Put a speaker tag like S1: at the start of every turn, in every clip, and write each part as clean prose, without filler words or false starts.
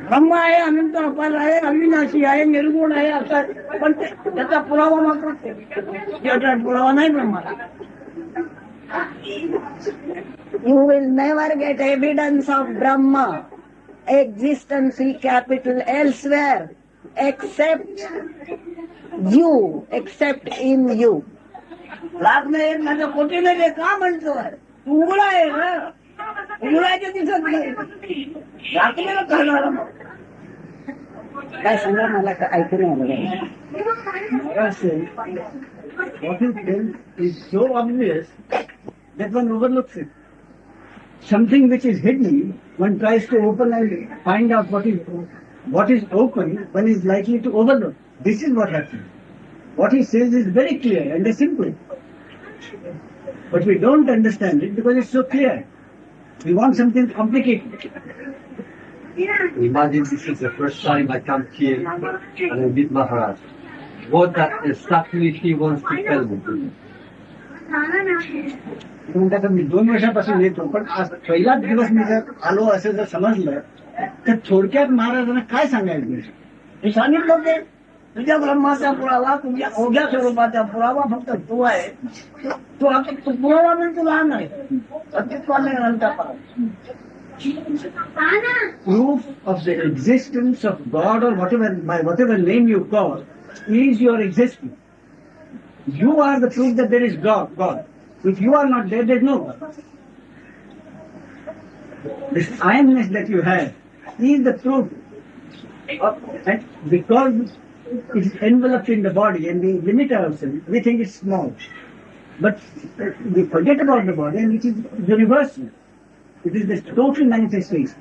S1: ब्रह्म आहे, अनंत अपार आहे, अविनाशी आहे, निर्गुण आहे असं, पण त्याचा पुरावा मात्र त्याचा पुरावा नाही ब्रह्माला. You will never get evidence of Brahma existence capital elsewhere except you, except in you. Lakh में एक माझ्या कोटी नाही का म्हणतोय, तू उघडा आहे ना, उघडायचं दिसत नाही, राखलेलं करणार. काय सांगा मला, ऐकून आलं.
S2: What is felt is so obvious that one overlooks it. Something which is hidden, one tries to open and find out what is open, one is likely to overlook. This is what happens. What he says is very clear and simple. But we don't understand it because it's so clear. We want something complicated.
S3: Imagine this is the first time I come here and I meet Maharaj. What that exactly he wants to tell me.
S2: म्हणतात मी 2 वर्षापासून येतो, पण आज पहिलाच दिवस मी जर आलो असं जर समजलं तर थोडक्यात महाराजांना काय सांगायचं.
S1: हे सांगितलं ते तुझ्या ब्रह्माचा पुरावा, तुझ्या ओघ्या स्वरूपाचा पुरावा फक्त तू आहे. तू आता तू पुरावा म्हणजे तू लहान आहे, अस्तित्वाने अनंतापार.
S2: Proof of the existence of God or by whatever name you call is your existence. You are the proof that there is God. If you are not there, there is no God. This I-amness that you have is the proof of, and because it is enveloped in the body and we limit ourselves, we think it's small. But we forget about the body and it is universal. It is this total manifestation.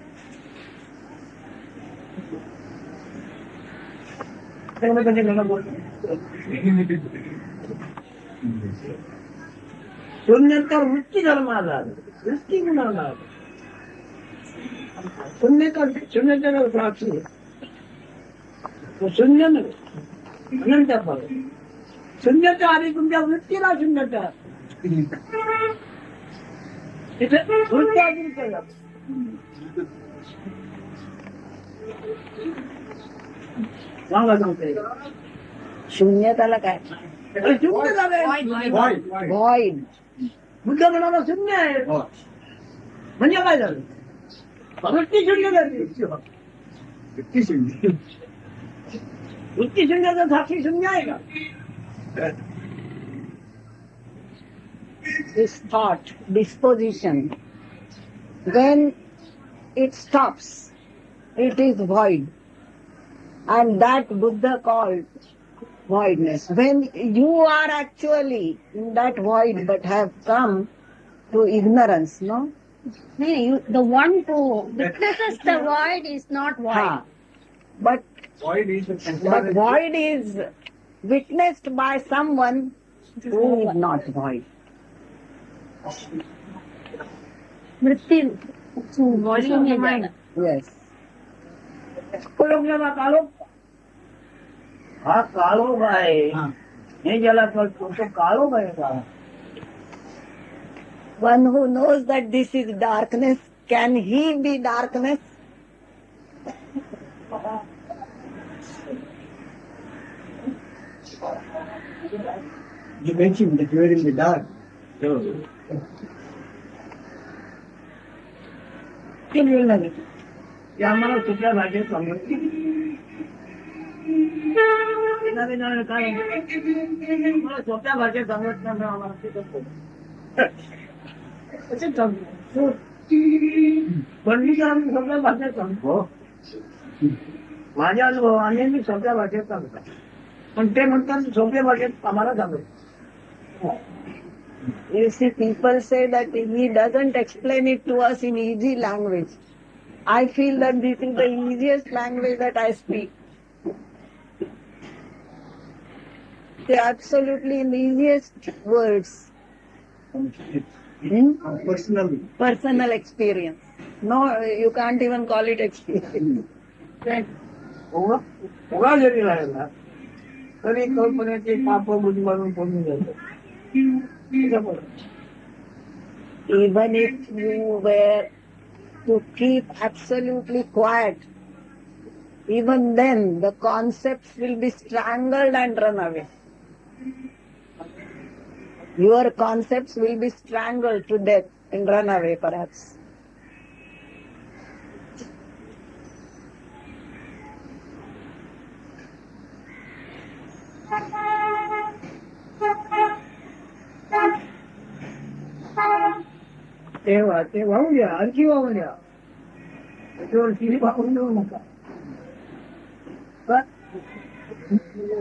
S1: शून्यता वृत्ती धर्माला, वृत्ती गुणाला, शून्यता प्राप्ती शून्य नव्हे, अनंत फळ. शून्यता आली तुमच्या वृत्तीला शून्यता, तिथे वृत्ती अजून केला. शून्यताला काय शून्य झालंय, व्हॉइड. बुद्ध म्हणाला शून्य आहे, म्हणजे काय झालं, वृत्ती शून्य झाली. वृत्ती शून्याचा साक्षी शून्य आहे का. This thought, disposition, when it stops, it is void. And that Buddha called voidness. When you are actually in that void but have come to ignorance, no?
S4: The one who witnesses the void is not void.
S1: But void is witnessed by someone who is not void.
S4: Vritti, volume is mind.
S1: Yes. हा काळोख आहे, हे ज्याला कळतो तो काळोख आहे का. One who knows that this is darkness, can he be darkness?
S2: You mentioned that you are in the dark.
S1: आम्हाला कुठल्या भाषेत समजत काय मला सोप्या भाषेत सांगत नाही आम्हाला पण मी सोप्या भाषेत सांगतो. माझ्या अनुभवाने मी सोप्या भाषेत सांगतो, पण ते म्हणतात सोप्या भाषेत आम्हाला सांगत. You see, people say that he doesn't explain it to us in easy language. I feel that this is the easiest language that I speak. The absolutely in the easiest words. Personal experience. No, you can't even call it experience. उगा जरी राहिला तरी कल्पनेचे पाप बुद्धिमानून पडून जातात. Even if you were to keep absolutely quiet even then the concepts will be strangled and run away. Your concepts will be strangled to death and run away perhaps.
S2: तेव्हा ते वाहू द्या, आणखी वाहू द्या, त्याच्यावर किती वाहून देऊ नका.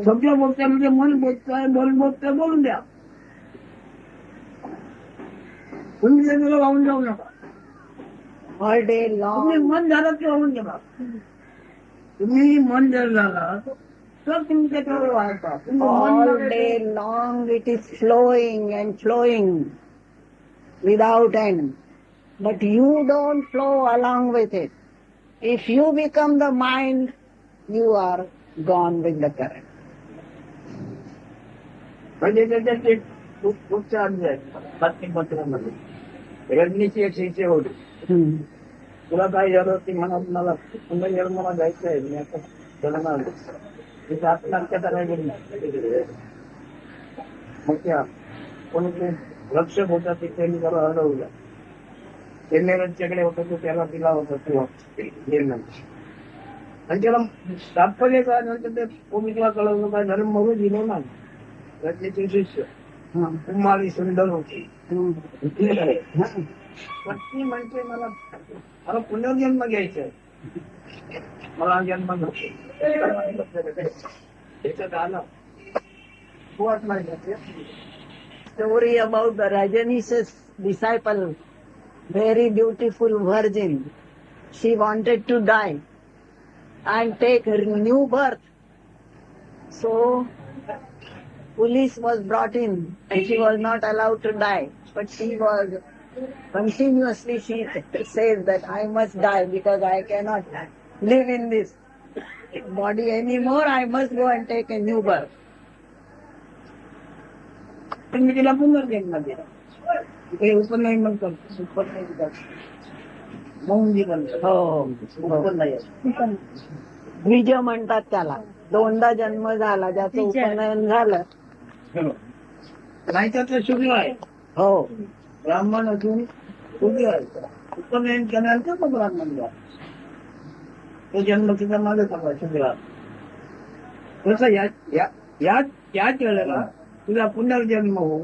S2: शब्द बोलताय म्हणजे मन बोलताय, बोलताय बोलून द्या. तुम्ही त्याला वाहून जाऊ नका.
S1: All day
S2: तुम्ही
S1: long,
S2: मन झालं की वाहून गेला. तुम्ही मन जर झाला तर तुम्ही त्याच्यावर वाहता. तुम्ही मन
S1: all
S2: झालं
S1: day long it is flowing and flowing without end. But you don't flow along with it. If you become the mind, you are gone with the current.
S2: म्हणजे त्याच्यात एक खूप छान आहे सात्विक मंत्रामध्ये. रजनीची एक शिष्य होती. तुला काय झालं ती म्हणत मला पुन्हा जन्माला जायचं आहे. मी आता जन्माला तिथे आत्महत्या करायला गेली. मग त्या कोणी ते रक्षक होता तिथे मी त्याला हरवलं. चेन्नईकडे होता तो त्याला दिला होता तो आणि त्याला तात्पर्य काय नंतर ते कोणीला कळवलं काय धर्म म्हणून दिलं नाही. रजनीचे शिष्य कुमारी सुंदर होती. पत्नी म्हणते मला मला पुनर्जन्म घ्यायचा आहे. मला जन्म नको. त्याच्यात आलं वाट नाही.
S1: Story about the Rajani's disciple, very beautiful virgin. She wanted to die and take her new birth. So police was brought in and she was not allowed to die. But she was continuously, she says that I must die because I cannot live in this body anymore. I must go and take a new birth.
S2: मी तिला पुनर्जन्म दिला. ते उपनयन करतो. उपनयन करतो मौन जीवन.
S1: द्विज म्हणतात त्याला. दोनदा जन्म झाला ज्याचं उपनयन झालं.
S2: नाहीतर ते शुद्ध आहे.
S1: हो,
S2: ब्राह्मण असून शुद्ध आहे. उपनयन केल्यानंतर तो ब्राह्मण झाला. तो जन्म तिचा मागे चालला शुद्ध. तसं याच वेळेला तुझा पुनर्जन्म हो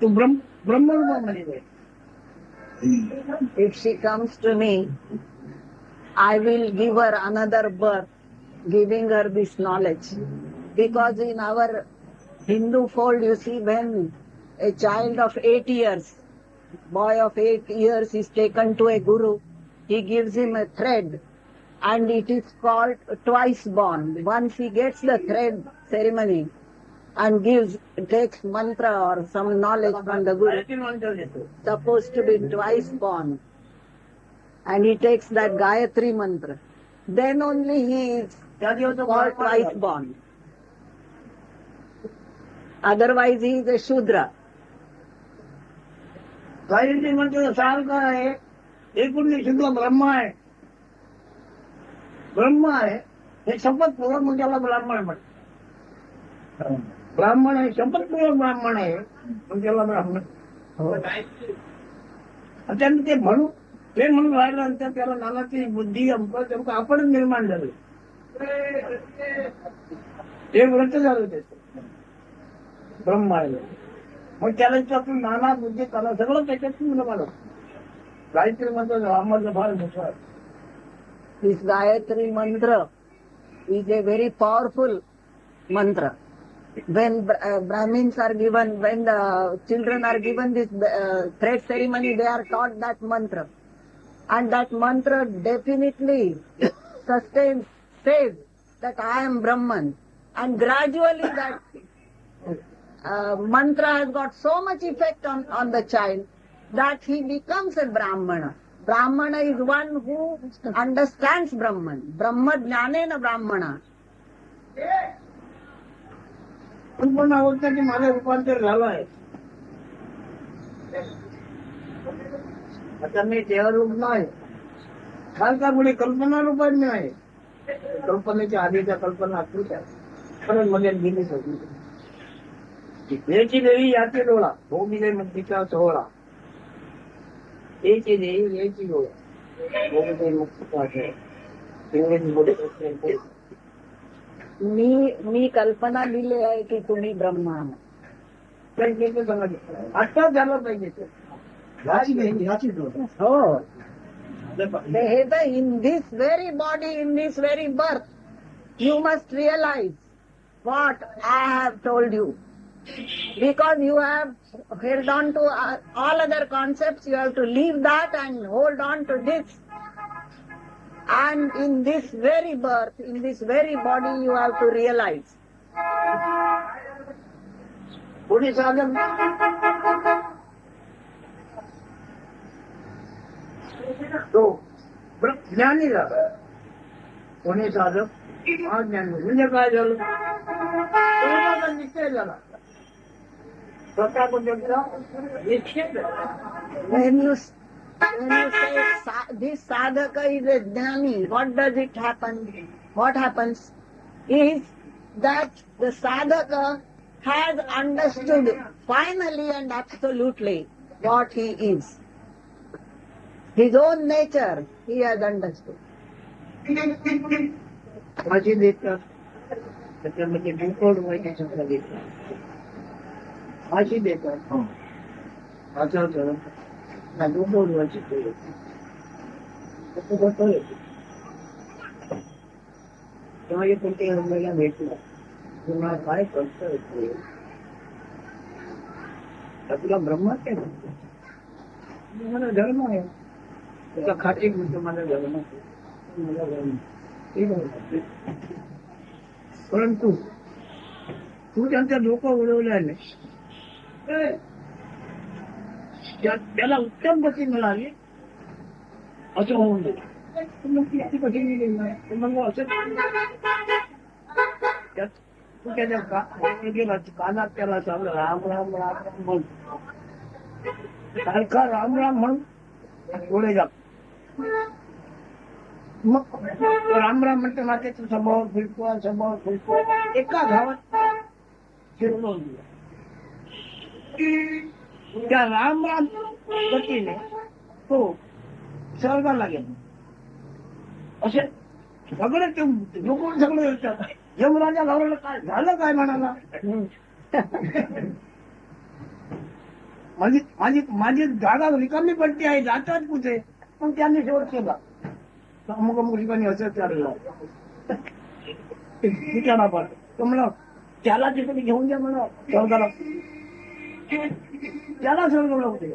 S2: तू ब्रह्मरूपामध्ये जाईल.
S1: if she comes to me, I will give her another birth, giving her this knowledge. Because in our Hindu fold, you see, when a child of 8 years, boy of 8 years is taken to a guru, he gives him a thread and it is called twice born. Once he gets the thread ceremony and takes mantra or some knowledge from the guru, supposed to be twice born, and he takes that Gayatri mantra, then only he is called twice born. Otherwise he is a Shudra.
S2: Gayatri मंत्र सार काय आहे. एकूण शुद्ध ब्रह्म आहे. ब्रह्म आहे हे शपथपूर्वक म्हणजे त्याला ब्राह्मण म्हणतात. ब्राह्मण आहे शपथपूर्वक ब्राह्मण आहे म्हणजे त्याला ब्राह्मण. त्यानं ते म्हणून राहिल्यानंतर त्याला नानाची बुद्धी अमक आपण निर्माण झालं. ते व्रत झालं त्याचं ब्रह्म आहे. मग त्याला त्यातून नाना बुद्धी त्याला सगळं त्याच्यातून मला गायत्री मंत्र आम्हाला फार मोठा आहे.
S1: This Gayatri mantra is a very powerful mantra. When Brahmins are given, when the children are given this thread ceremony, they are taught that mantra. And that mantra definitely sustains, says that I am Brahman. And gradually that mantra has got so much effect on the child that he becomes a Brahmana. Brahmana is one who understands Brahman. Brahma jnanena Brahmana.
S2: पण आवडतं की माझं रूपांतर झालं आहे. आता मी देहरूप नाही. खालचा पुढे कल्पना रूपात नाही. कल्पनेच्या आधीच्या कल्पना तुझ्या परत मध्ये गेलीच होती. याची देवी याची डोळा भोगिले मुक्तीचा सोहळा. याची देवी याची डोळा भोगिले मुक्तीचा सोहळा. इंग्रजी मध्ये
S1: मी कल्पना दिली आहे की तुम्ही ब्रह्मा आहात.
S2: आत्ताच झालं पाहिजे ते. याची डोळा.
S1: हो. In this very body, in this very birth, you must realize what I have told you. Because you have held on to all other concepts, you have to leave that and hold on to this. And in this very birth, in this very body, you have to realize.
S2: पुढे साधन तो ज्ञानी झाला. कोणी साधक अज्ञानी म्हणजे काय झालं, स्वतःचा निश्चय झाला. स्वतःबद्दलचा निश्चय झाला.
S1: When you say this sadhaka is a jnani, what does it happen? What happens is that the sadhaka has understood finally and absolutely what he is. His own nature he has understood.
S2: माझी देतात त्याच्यामध्ये बिलकुल माहिती देतात. माझी देतात माझं बिलकुल माहिती तेव्हा हे कोणत्या मला भेटलं तुम्हाला काय करता येते. तुला ब्रह्माच काय म्हणतो. मला धर्म आहे त्याचा खाटी म्हणतो. मला धर्म मला धर्म. परंतु तू त्यांचा डोकं उडवल्याने त्याला उत्तम गती मिळाली असं होऊन गेलं. किती कठीण मग असं तू त्याच्या कानात त्याला चाललं राम राम राम राम म्हण. सारखा राम राम म्हण पुढे जा. मग राम राम म्हणते ना त्याचा स्वभाव फिरतो एका गावात फिरवून दिला. त्या राम राम गतीने तो स्वर्गाला गेला. असे सगळे ते लोक सगळे येतात. यमराजा गावाला काय झालं काय म्हणाला. माझी जागा रिकामी पडती आहे जातात कुठे. पण त्यांनी शेवट केला अमुक अमुक ठिकाणी असं चाललं ठिकाणा पण तो म्हणा त्याला तिकडे घेऊन द्या म्हणा स्वर्गाला. त्याला स्वर्गाला होते.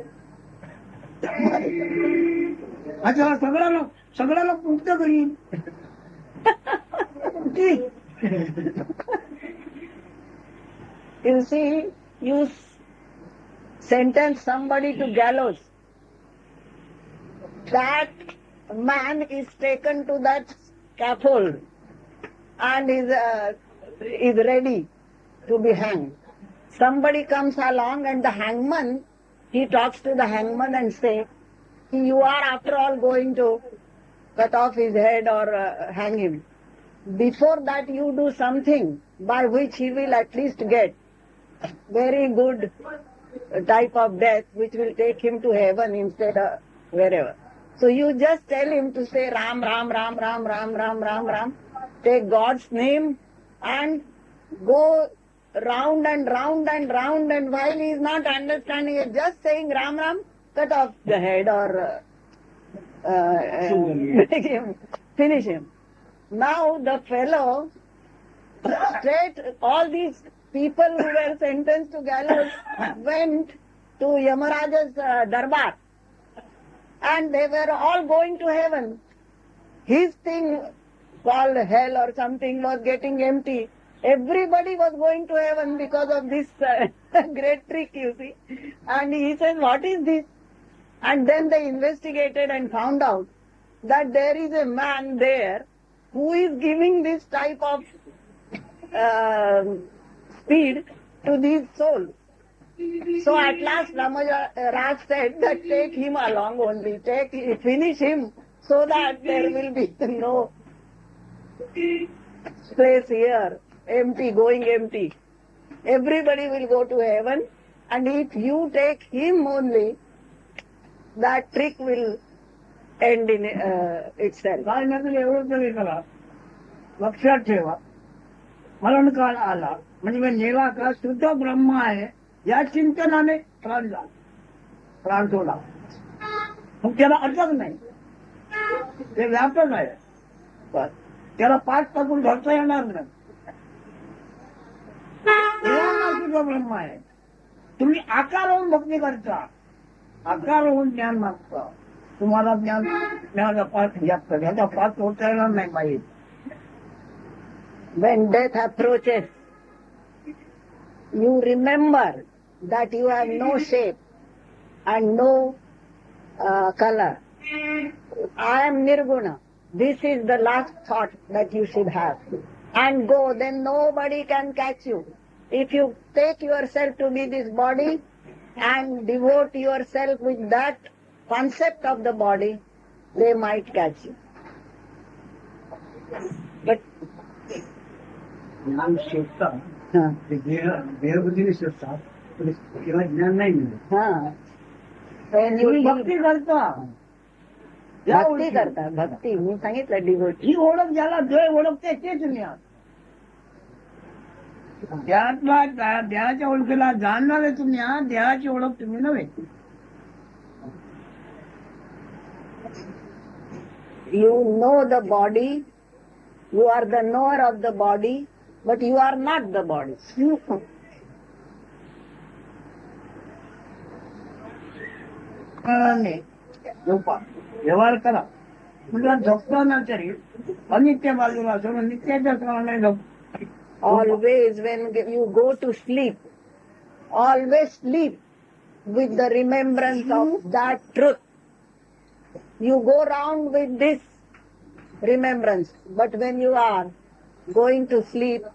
S2: अच्छा सगळ्याला मुक्त करीन.
S1: You see, you sentence somebody to gallows. That man is taken to that scaffold and is ready to be hanged. Somebody comes along and the hangman, he talks to the hangman and say, you are after all going to cut off his head or hang him. Before that you do something by which he will at least get very good type of death which will take him to heaven instead of wherever. So you just tell him to say Ram, Ram, Ram, Ram, Ram, Ram, Ram, Ram. Take God's name and go round and round and round, and while he is not understanding it, just saying Ram, Ram, cut off the head or make him, finish him. Now the fellow, straight, all these people who were sentenced to gallows went to Yamaraja's darbar, and they were all going to heaven. His thing called hell or something was getting empty. Everybody was going to heaven because of this great trick, you see. And he says, what is this? And then they investigated and found out that there is a man there who is giving this type of speed to these souls. So at last Raj said that take him along only, finish him so that there will be no place here, empty, going empty. Everybody will go to heaven, and if you take him only, that trick will end in itself.
S2: काय नाही एवढं तरी करा, लक्षात ठेवा, मरण काळ आला म्हणजे मी निराकार शुद्ध ब्रह्म आहे या चिंतनाने प्राण झाला, प्राण सोडा. मग त्याला अटक नाही, ते व्यापक आहे,
S1: But
S2: त्याला पाठ टाकून धरता येणार नाही. निराकार शुद्ध ब्रह्म आहे. तुम्ही आकार होऊन भक्ती करता, आकार होऊन ज्ञान मागता, तुम्हाला ज्ञानाचा पाठ जास्त, ह्याचा पाठ होता येणार नाही माहीत.
S1: when death approaches, you remember that you have no shape and no color. I am Nirguna. This is the last thought that you should have. And go, then nobody can catch you. If you take yourself to be this body and devote yourself with that concept of the body, they might catch you. But
S2: ज्ञान शोधतात,
S1: huh,
S2: ते देहबुद्धीने शोधतात, पण त्याला ज्ञान नाही मिळत.
S1: huh. When you
S2: तुम्ही भक्ती करता, या
S1: भक्ती
S2: ओळखी.
S1: करता, भक्ती मी सांगितलं डिवोटी.
S2: ही ओळख ज्याला जे ओळखते तेच ज्ञान. त्यातला देहाच्या ओळखीला जाणणारे तुम्ही आहात, देहाची ओळख तुम्ही नव्हे.
S1: You know the body, you are the knower of the body, but you are not the body.
S2: नाही, झोपा, व्यवहार करा. तुला झोपताना तरी अनित्य बाजूला सोडून नित्याच्या क्रमाने झोप.
S1: Always when you go to sleep, always sleep with the remembrance of that truth. You go round with this remembrance, but when you are going to sleep,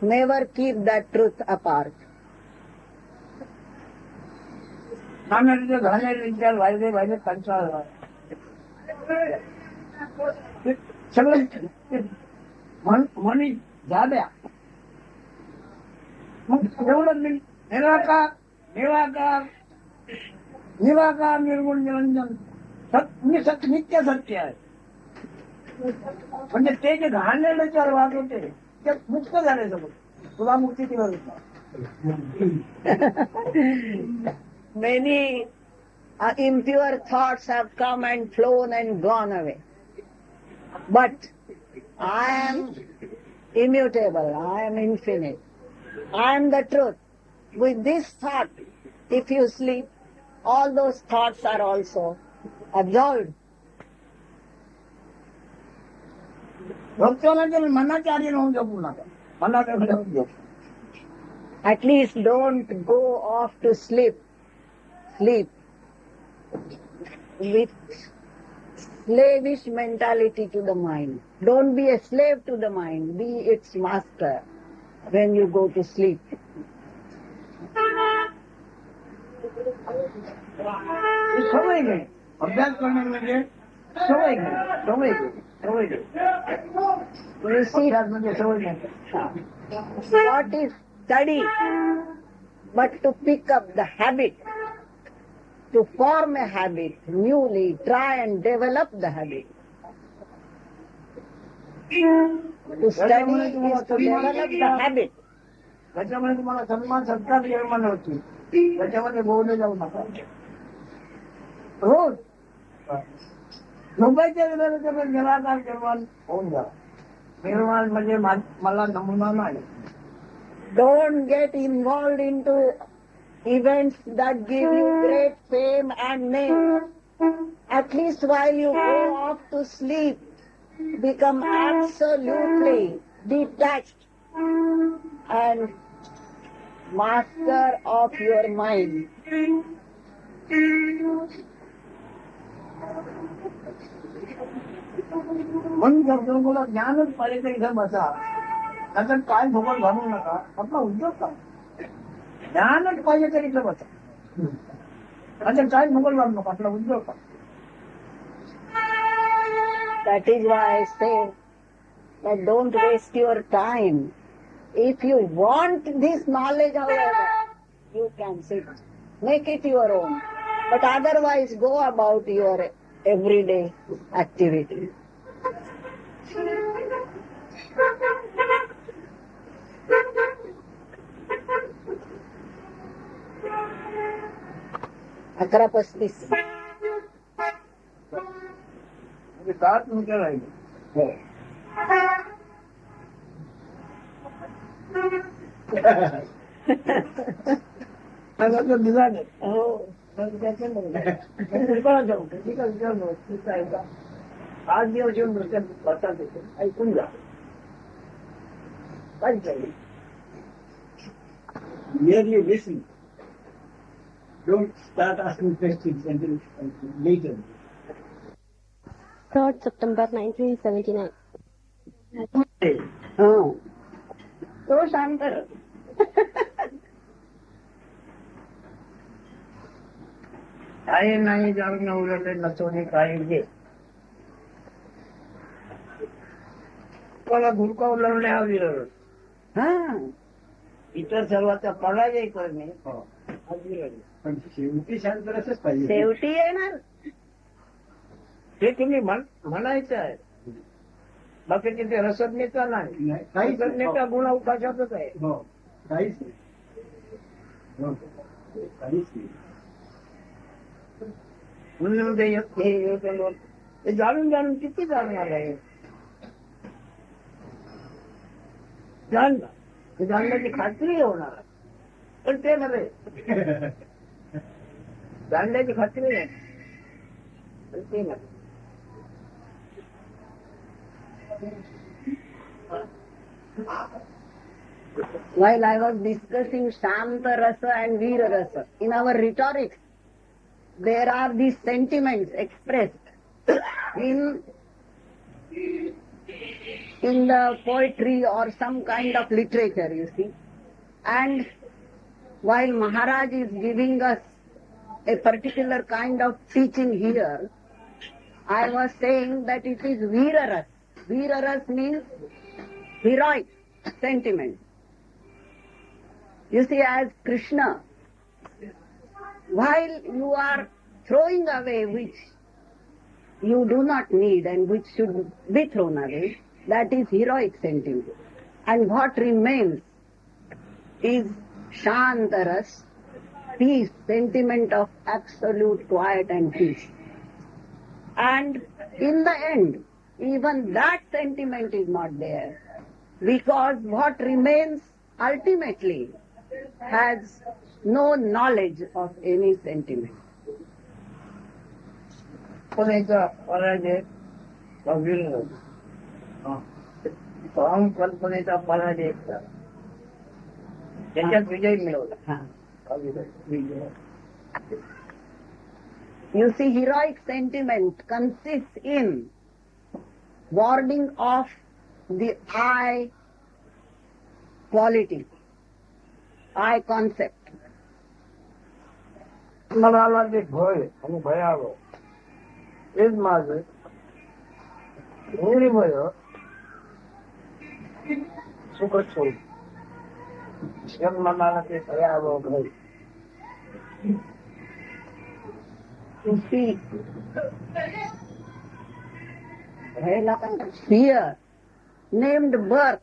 S1: never keep that truth apart.
S2: खाण्याचे घालण्याचे विचार व्हायचे व्हायचे कंटाळा. सगळं म्हणी झाल्या. मग एवढं निराकार निराकार निराकार निर्गुण निरंजन नित्य सत्य आहे. म्हणजे ते जे घाललेले चार वाद होते ते मुक्त झाले सगळं. तुला मुक्तीची गरज नाही.
S1: Many impure thoughts have come and flown and gone away. But I am immutable, I am infinite, I am the truth. With this thought, if you sleep, all those thoughts are also absolved.
S2: भक्तांना मनाच्या आधी राहून जपू नका, मनाकडे जाऊन जपू.
S1: At least don't go off to sleep. Sleep with slavish mentality to the mind. Don't be a slave to the mind. Be its master when you go to sleep.
S2: सवय घे, अभ्यास करणे म्हणजे सवय घे, सवय घे, सवय घे.
S1: You see,
S2: अभ्यास म्हणजे सवय घ्यायची.
S1: what is study but to pick up the habit, to form a habit, newly try and develop the habit. To study is to develop the habit.
S2: त्याच्यामध्ये तुम्हाला सन्मान सत्कार निर्माण होती, त्याच्यामध्ये बोलले जाऊ नका. रोज झोपायच्या वेळेला निराकार निर्माण होऊन जा. निर्माण म्हणजे मला नमुना नाही.
S1: Don't get involved into events that give you great fame and name. At least while you go off to sleep, become absolutely detached and master of your mind.
S2: म्हणून जर तुम्हाला ज्ञानच पाहिजे तर इथं बसा, नंतर काय फुकट घालू नका. आपला उद्योग का ज्ञानच पाहिजे तर इथं बसा, नंतर काय फुकट घालू नका. आपला उद्योग का.
S1: That is why I say But don't waste your time. If you want this knowledge, however, you can sit. Make it your own. But otherwise, go about your everyday activity. अकरा 35.
S2: सात मीटर राहिले दिला
S1: हो.
S2: आज दिवस येऊन बसतात ऐकून जा काय चालेल merely listen. Don't start asking questions until later.
S4: 3rd September 1979.
S1: हो. तो शांत रह.
S2: काही नाही जाऊन उलट नसवणे काही घे मला गुरकावलं नाही हवी
S1: हा.
S2: इतर सर्वांचा पराजय करणे पण शेवटी शांत रसच पाहिजे
S1: शेवटी येणार.
S2: हे तुम्ही म्हणायचं आहे बाकी तिथे रसज्ञता नाही रसज्ञता गुण अवकाशातच आहे काहीच नाही काहीच नाही म्हणून ते जाणून जाणून किती जाणणार आहे जाणलं जाणण्याची खात्री होणार पण ते नव्हे जाणण्याची खात्री नाही पण ते नव्हे
S1: While I was discussing Shanta Rasa and Veera Rasa, in our rhetorics, there are these sentiments expressed in the poetry or some kind of literature, you see. And while Maharaj is giving us a particular kind of teaching here, I was saying that it is Veera Rasa. Veera Rasa means heroic sentiment. You see, as Krishna, while you are throwing away which you do not need and which should be thrown away, that is heroic sentiment. And what remains is Shantaras, peace, sentiment of absolute quiet and peace. And in the end, even that sentiment is not there, because what remains ultimately has no knowledge of any sentiment.
S2: कल्पनेचा पराजय कल्पनेचा पराजय त्याच्यात विजय मिळवला
S1: You see, heroic sentiment consists in warding off the I quality, I concept.
S2: मनाला जे भय आणि भयावं तेच माझं भय सुखद स्वरूप मनाला ते भयावं भय
S1: You see, fear, named birth,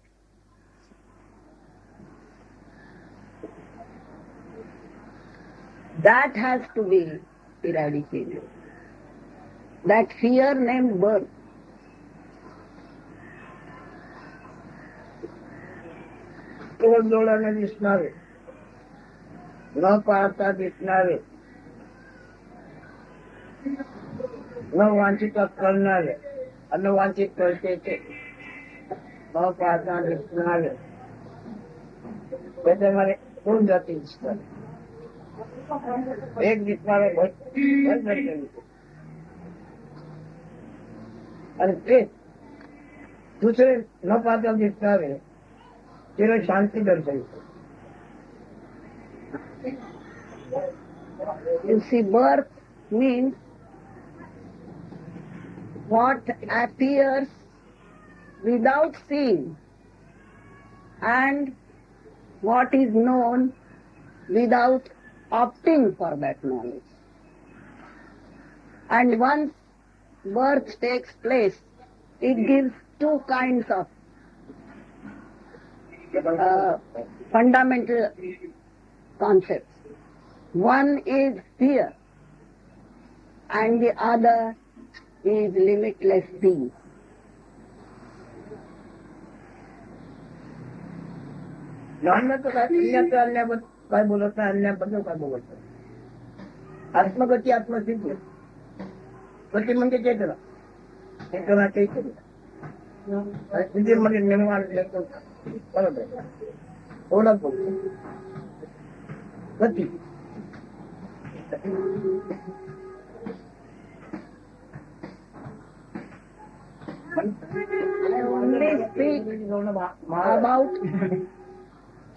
S1: that has to be eradicated. That fear named birth.
S2: डोळ्याने दिसणारे न पाहता दिसणारे न वांछित करणारे अनवांछित करते ते न पाहता दिसणारे त्याच्यामध्ये दोन जाती दिसतात एक दिसणारे आणि ते दुसरे न पाहता दिसणारे तिला शांती दर्शवते.
S1: You see, birth means what appears without seeing, and what is known without opting for that knowledge. And once birth takes place, it gives two kinds of fundamental concepts. One is fear, and the other is limitless peace.
S2: अन्याचं अन्याबद्दल काय बोलत नाही, अन्याबद्दल काय बोलत नाही. आत्मगती आत्मसिद्धी. गती म्हणजे चेतना. चेतना चैतन्य. सिद्धीमध्ये निर्माण बरोबर आहे. ओळख बोलतो. गती.
S1: I only speak about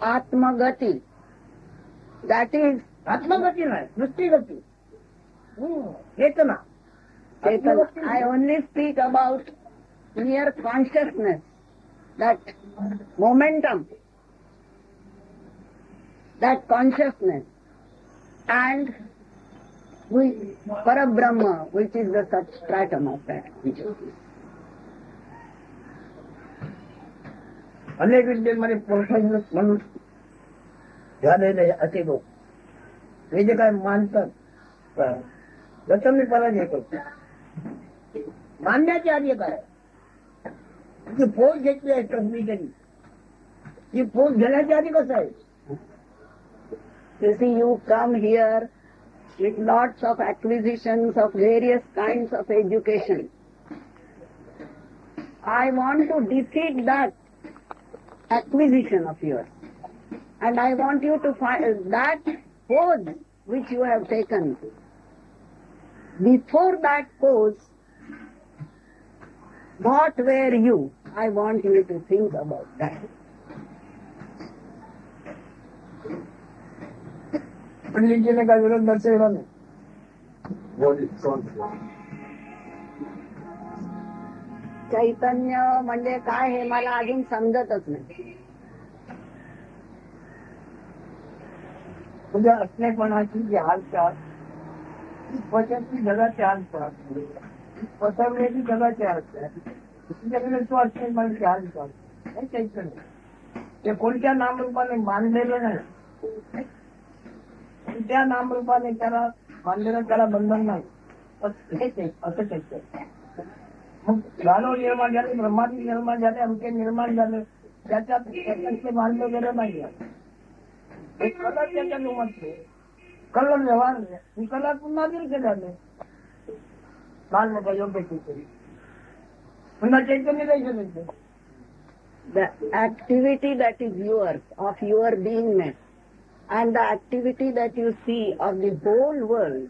S1: Atmagati. That is
S2: आत्मगती नाही, नुसती गती. चेतना.
S1: Chaitanya. I only speak about mere consciousness, that momentum, that consciousness, and Parabrahma, which is the substratum of that consciousness.
S2: अनेक विद्येमध्ये प्रोफेशनल म्हणून झालेले असे लोक हे जे काय मानतात त्याचं मी पराजय करतो. मानण्याचे आधी काय ती पोच घेतली आहे कसली तरी ती पोच घेण्याच्या आधी कसं आहे.
S1: You see, you come here with lots of acquisitions of various kinds of education. I want to defeat that acquisition of yours. And I want you to find that pose which you have taken. Before that pose, what were you? I want you to think about that.
S2: पंडितजीने काय विरोध दर्शवला नाही.
S3: What is conscious?
S1: चैतन्य म्हणजे काय हे मला अजून समजतच नाही.
S2: तुझ्या असण्यापणाची जी हालचाल पचनची जगाची हालचाल पसरण्याची जगाची हालचाल तुझ्याकडे तू असण्यापणाची हालचाल हे चैतन्य. ते कोणत्या नामरूपाने मानलेलं नाही. त्या नामरूपाने त्याला मानलेलं त्याला बंधन नाही. असं चैतन्य. मग गाणं निर्माण झाले, ब्रह्मांड निर्माण झाले, अंके निर्माण झाले, त्याच्यात ते मानलं गेलं नाही. एक कला त्याच्या लोकांचे कला व्यवहार ही कला पुन्हा दीर्घ झाले मानलं योग्य तरी पुन्हा चैतन्य द्यायचं.
S1: The activity that is yours, of your beingness, and the activity that you see of the whole world,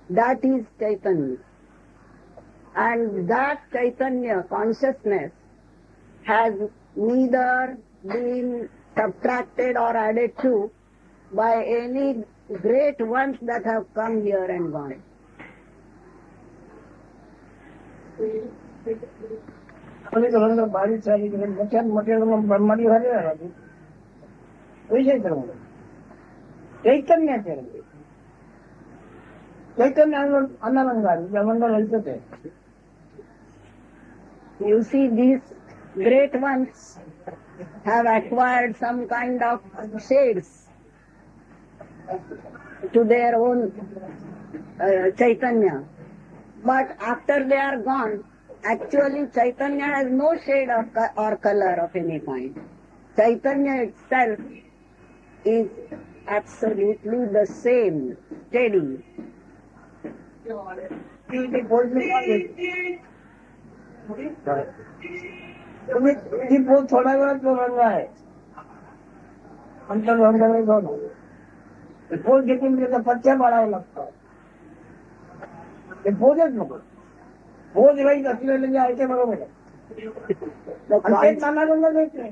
S1: that is Chaitanya. And that Chaitanya consciousness has neither been subtracted or added to by any great ones that have come here and gone.
S2: बारीक झाली मोठ्यात मोठ्या ब्रह्मादी झाले विषय चैतन्याचे चैतन्य अनालंकार जमंगा ललित आहे.
S1: You see, these great ones have acquired some kind of shades to their own Chaitanya. But after they are gone, actually Chaitanya has no shade of or color of any kind. Chaitanya itself is absolutely the same, steady.
S2: ती पोच थोड्या वेळात तो रंग आहे अंतर रंग पोच घेतून त्याचा पत्त्या पाडावा लागतो. ते पोचच नको. पोच राहील असलेलं जे आहे ते बरोबर आहे. नाना रंग घेते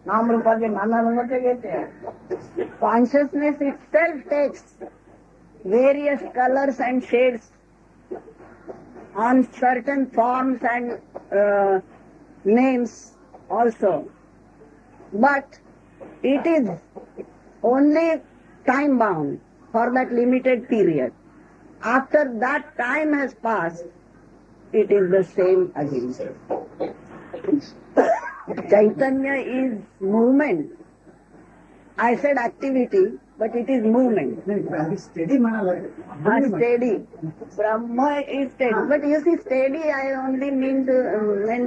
S2: नामरूपाचे नाना रंग ते घेते.
S1: Consciousness itself takes various colors and shades on certain forms and names also. But it is only time bound for that limited period. After that time has passed, it is the same again. Chaitanya is movement. I said activity, but it is movement.
S2: Steady म्हणाला.
S1: Steady. Brahma is steady. But you see, steady I only meant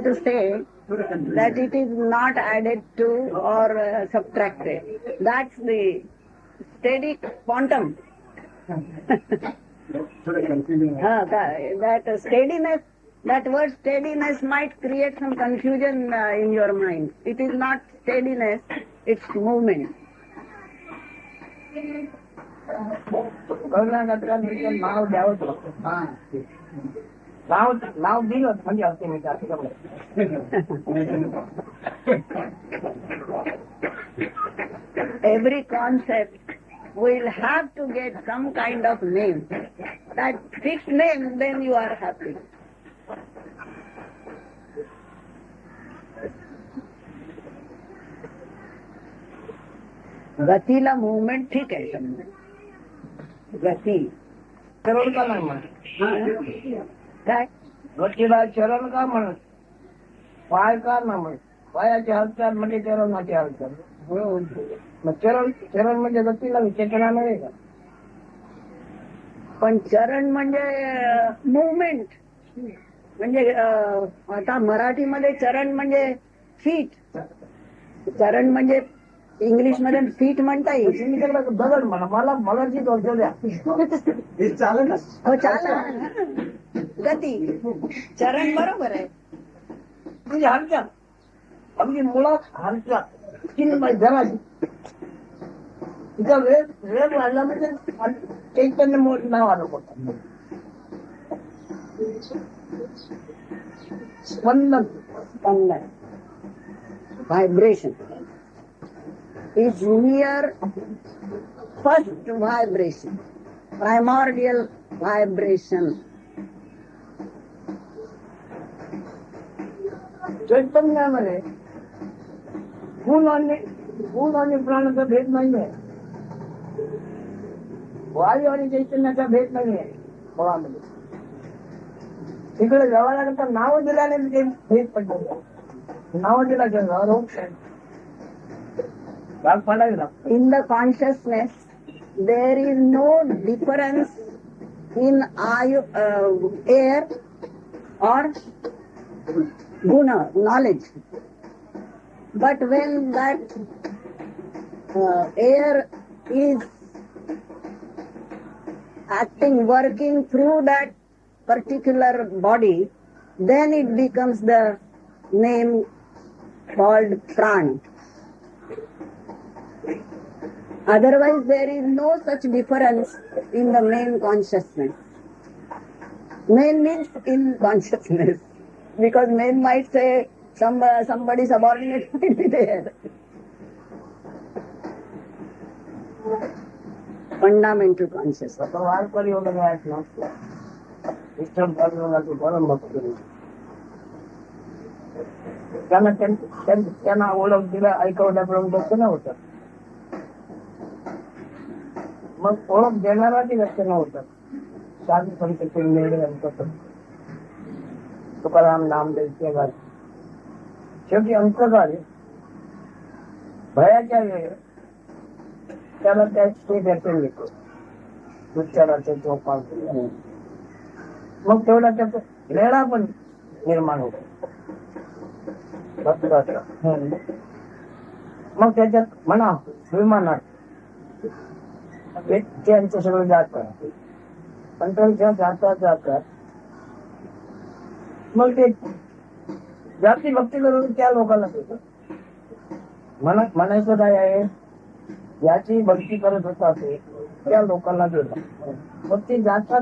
S1: to say that it is not added to or subtracted. That's the steady quantum.
S2: थोडं confusing आहे.
S1: That steadiness, that word steadiness might create some confusion in your mind. It is not steadiness, it's movement.
S5: नाव द्यावंच लागतं. नाव दिलं म्हणजे ultimate असं
S1: Every concept will have to get some kind of name. That fixed name, then you are happy. गतीला movement ठीक आहे समजा. गती
S5: चरण का नाही म्हणत.
S1: काय
S5: गतीला चरण का म्हणत, पाय का ना म्हणत. पायाची हालचाल म्हणजे चरणाची हालचाल. मग चरण म्हणजे गतीला चेतना नव्हे का.
S1: पण चरण म्हणजे मुवमेंट. म्हणजे आता मराठीमध्ये चरण म्हणजे फीट. चरण म्हणजे इंग्लिश मध्ये फीट म्हणता येईल.
S5: तुम्ही त्याला दगड म्हणा. मला जी दोष द्या.
S2: हे चालेल ना.
S1: हो चाला. गती चरण बरोबर आहे.
S5: तुझी हालचाल अगदी मुळात हालचाल चिन्मय जराची. तिचा वेळ वाढला म्हणजे चैतन्य नाव आलं होतं. स्पंदन
S1: vibration is mere first vibration, primordial vibration.
S5: चैतन्यामध्ये गुण आणि प्राणाचा भेद नाहीये. वायू आणि चैतन्याचा भेद नाहीये मुळामध्ये. तिकडे जवळ तर नाव दिल्याने ते भेद पडले. नाव दिला रोग भाग पडायला.
S1: In the consciousness, there is no difference in air or guna, knowledge. But when that air is acting, working through that particular body, then it becomes the name called prana. Otherwise, there is no such difference in the main consciousness. Main means in consciousness, because main might say somebody subordinate might be there. Fundamental consciousness.
S5: वारकरी वगैरे आहेत ना, विठ्ठल पांडुरंगाचं परम भक्त. त्यांना ओळख दिला ऐकवल्यापर्यंत व्यक्त नव्हतं. मग ओळख देणाराची व्यक्त नव्हतं. साधू संत तुकाराम नामदेव सेवा शेवटी अंतकाळी भयाच्या वेळी त्याला ते दर्शन येतो. उच्चाराचे चोपाल मग तेवढा त्याचा वेळा पण निर्माण होतो. मग त्याच्यात म्हणा विमानात त्यांचं सगळं जातात. पण जातात मग ते जाती भक्ती करून त्या लोकांना देतो. म्हणायचं काय आहे, याची भक्ती करत होता ते त्या लोकांना देतो. मग ते जाता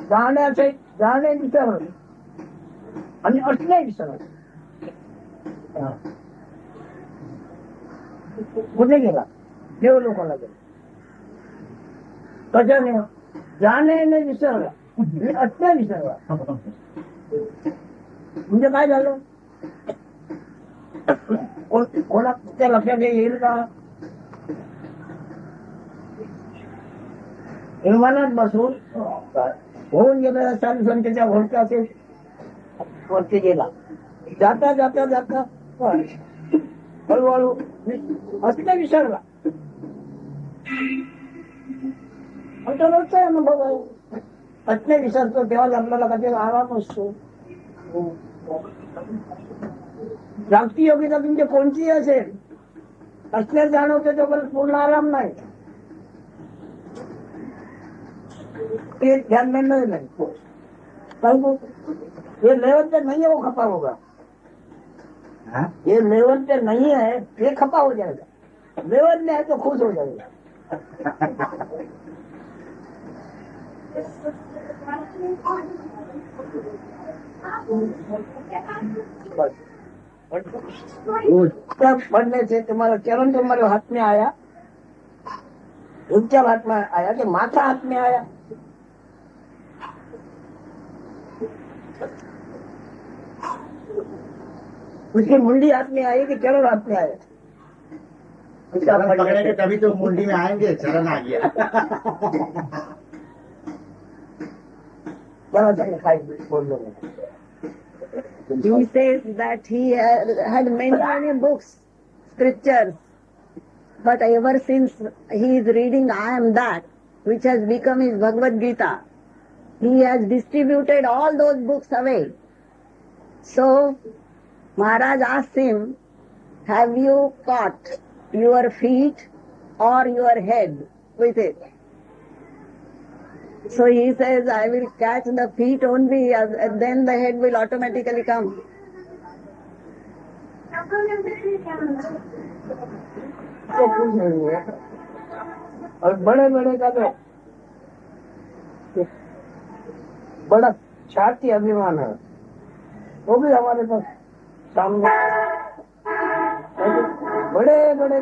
S5: जाणे विसरलं आणि असणे विसरलं. कुठे गेला देव लोकांना गेला. कशाने जाणे विसरला आणि असणे विसरला. म्हणजे काय झालं? कोणाच्या लक्षात येईल का? विमानात बसून होऊन गेलेला 40 व्होल्टचा असेल वरती गेला. जाता जाता जाता हळूहळू असणे विसरला. आमचा रोजचा अनुभव आहे. असणे विसरतो तेव्हा आपल्याला कधी आराम असतो. जागतिक योगिता तुमची कोणतीही असेल, असणे जाणवते तोपर्यंत पूर्ण आराम नाही. ये ध्यान में नहीं परंतु ये लेवल पे नहीं है, वो खपा होगा. ये लेवल पे नहीं है, ये खपा हो जाएगा. लेवल में है तो खुश हो जाएगा. तब पढ़ने से तुम्हारा चरण तुम्हारे हाथ में आया, उच्चल हाथ में आया कि माथा हाथ में आया. उसकी मुंडी हाथ में आई कि चरण हाथ में आया.
S6: चरण पकड़ेंगे तभी तो मुंडी में आएंगे. चरण आ गया.
S5: चलो चलो खाई बोल लो.
S1: He says that he had many books, scriptures, but ever since he is reading I am that, which has become his Bhagavad Gita, he has distributed all those books away. So Maharaj asked him, have you caught your feet or your head with it? So he says, I will catch the feet only, and then the head will automatically come.
S5: तो कुछ नहीं है. और बड़े बड़े का तो बड़ा छाती अभिमान है, वो भी हमारे पास सामने. बड़े बड़े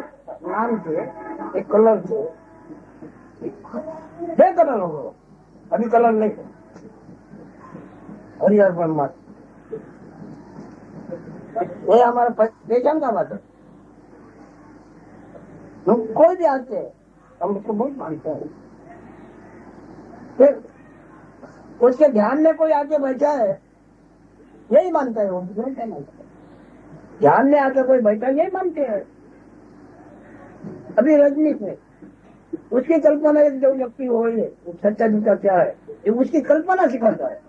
S5: नाम थे, एक कलर थे, छह कलर हो गए. अभी कलर नहीं. हरिहर ब्रह्मा ये हमारा पहचान का बात है. हम कोई भी आते हैं, हम उसको बहुत मानते हैं. फिर उसके ध्यान में कोई आके बैठा है, यही मानता है. वो दूसरा क्या मानता है? ध्यान में आके कोई बैठा, यही मानते हैं. अभी रजनी से उसकी कल्पना है जो व्यक्ति हो, ये सच्चा झूठा क्या है, ये उसकी कल्पना सिखाता है.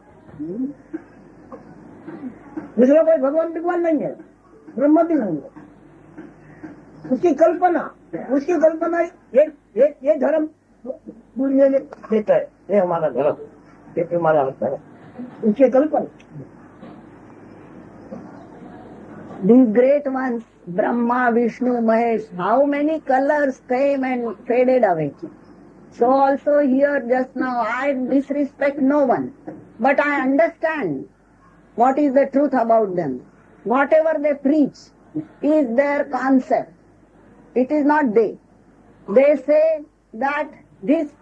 S5: दूसरा कोई भगवान नहीं है, ब्रह्म भी नहीं है. उसकी कल्पना ये धर्म दुनिया ने देता है, ये हमारा धर्म, ये हमारा होता है. उसकी कल्पना.
S1: These great ones, Brahma, Vishnu, Mahesh, how many colors came and faded away. So also here just now, I disrespect no one, but I understand what is the truth about them. Whatever they preach is their concept. It is not they. They say that this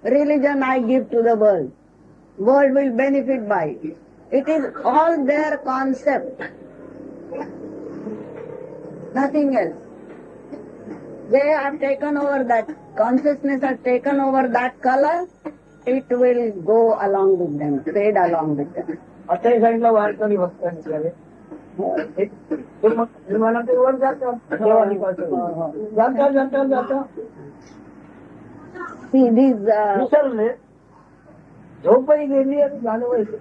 S1: religion I give to the world. World will benefit by it. It is all their concept. Nothing else. They have taken over that, consciousness has taken over that color, it will go along with them, fade along with them.
S5: अठ्ठाई साईडला वारकरी भक्त निघाले. विमानात वर जातात, जाता
S1: See these,
S5: विसरले, झोपही गेली आणि जाणवायचं.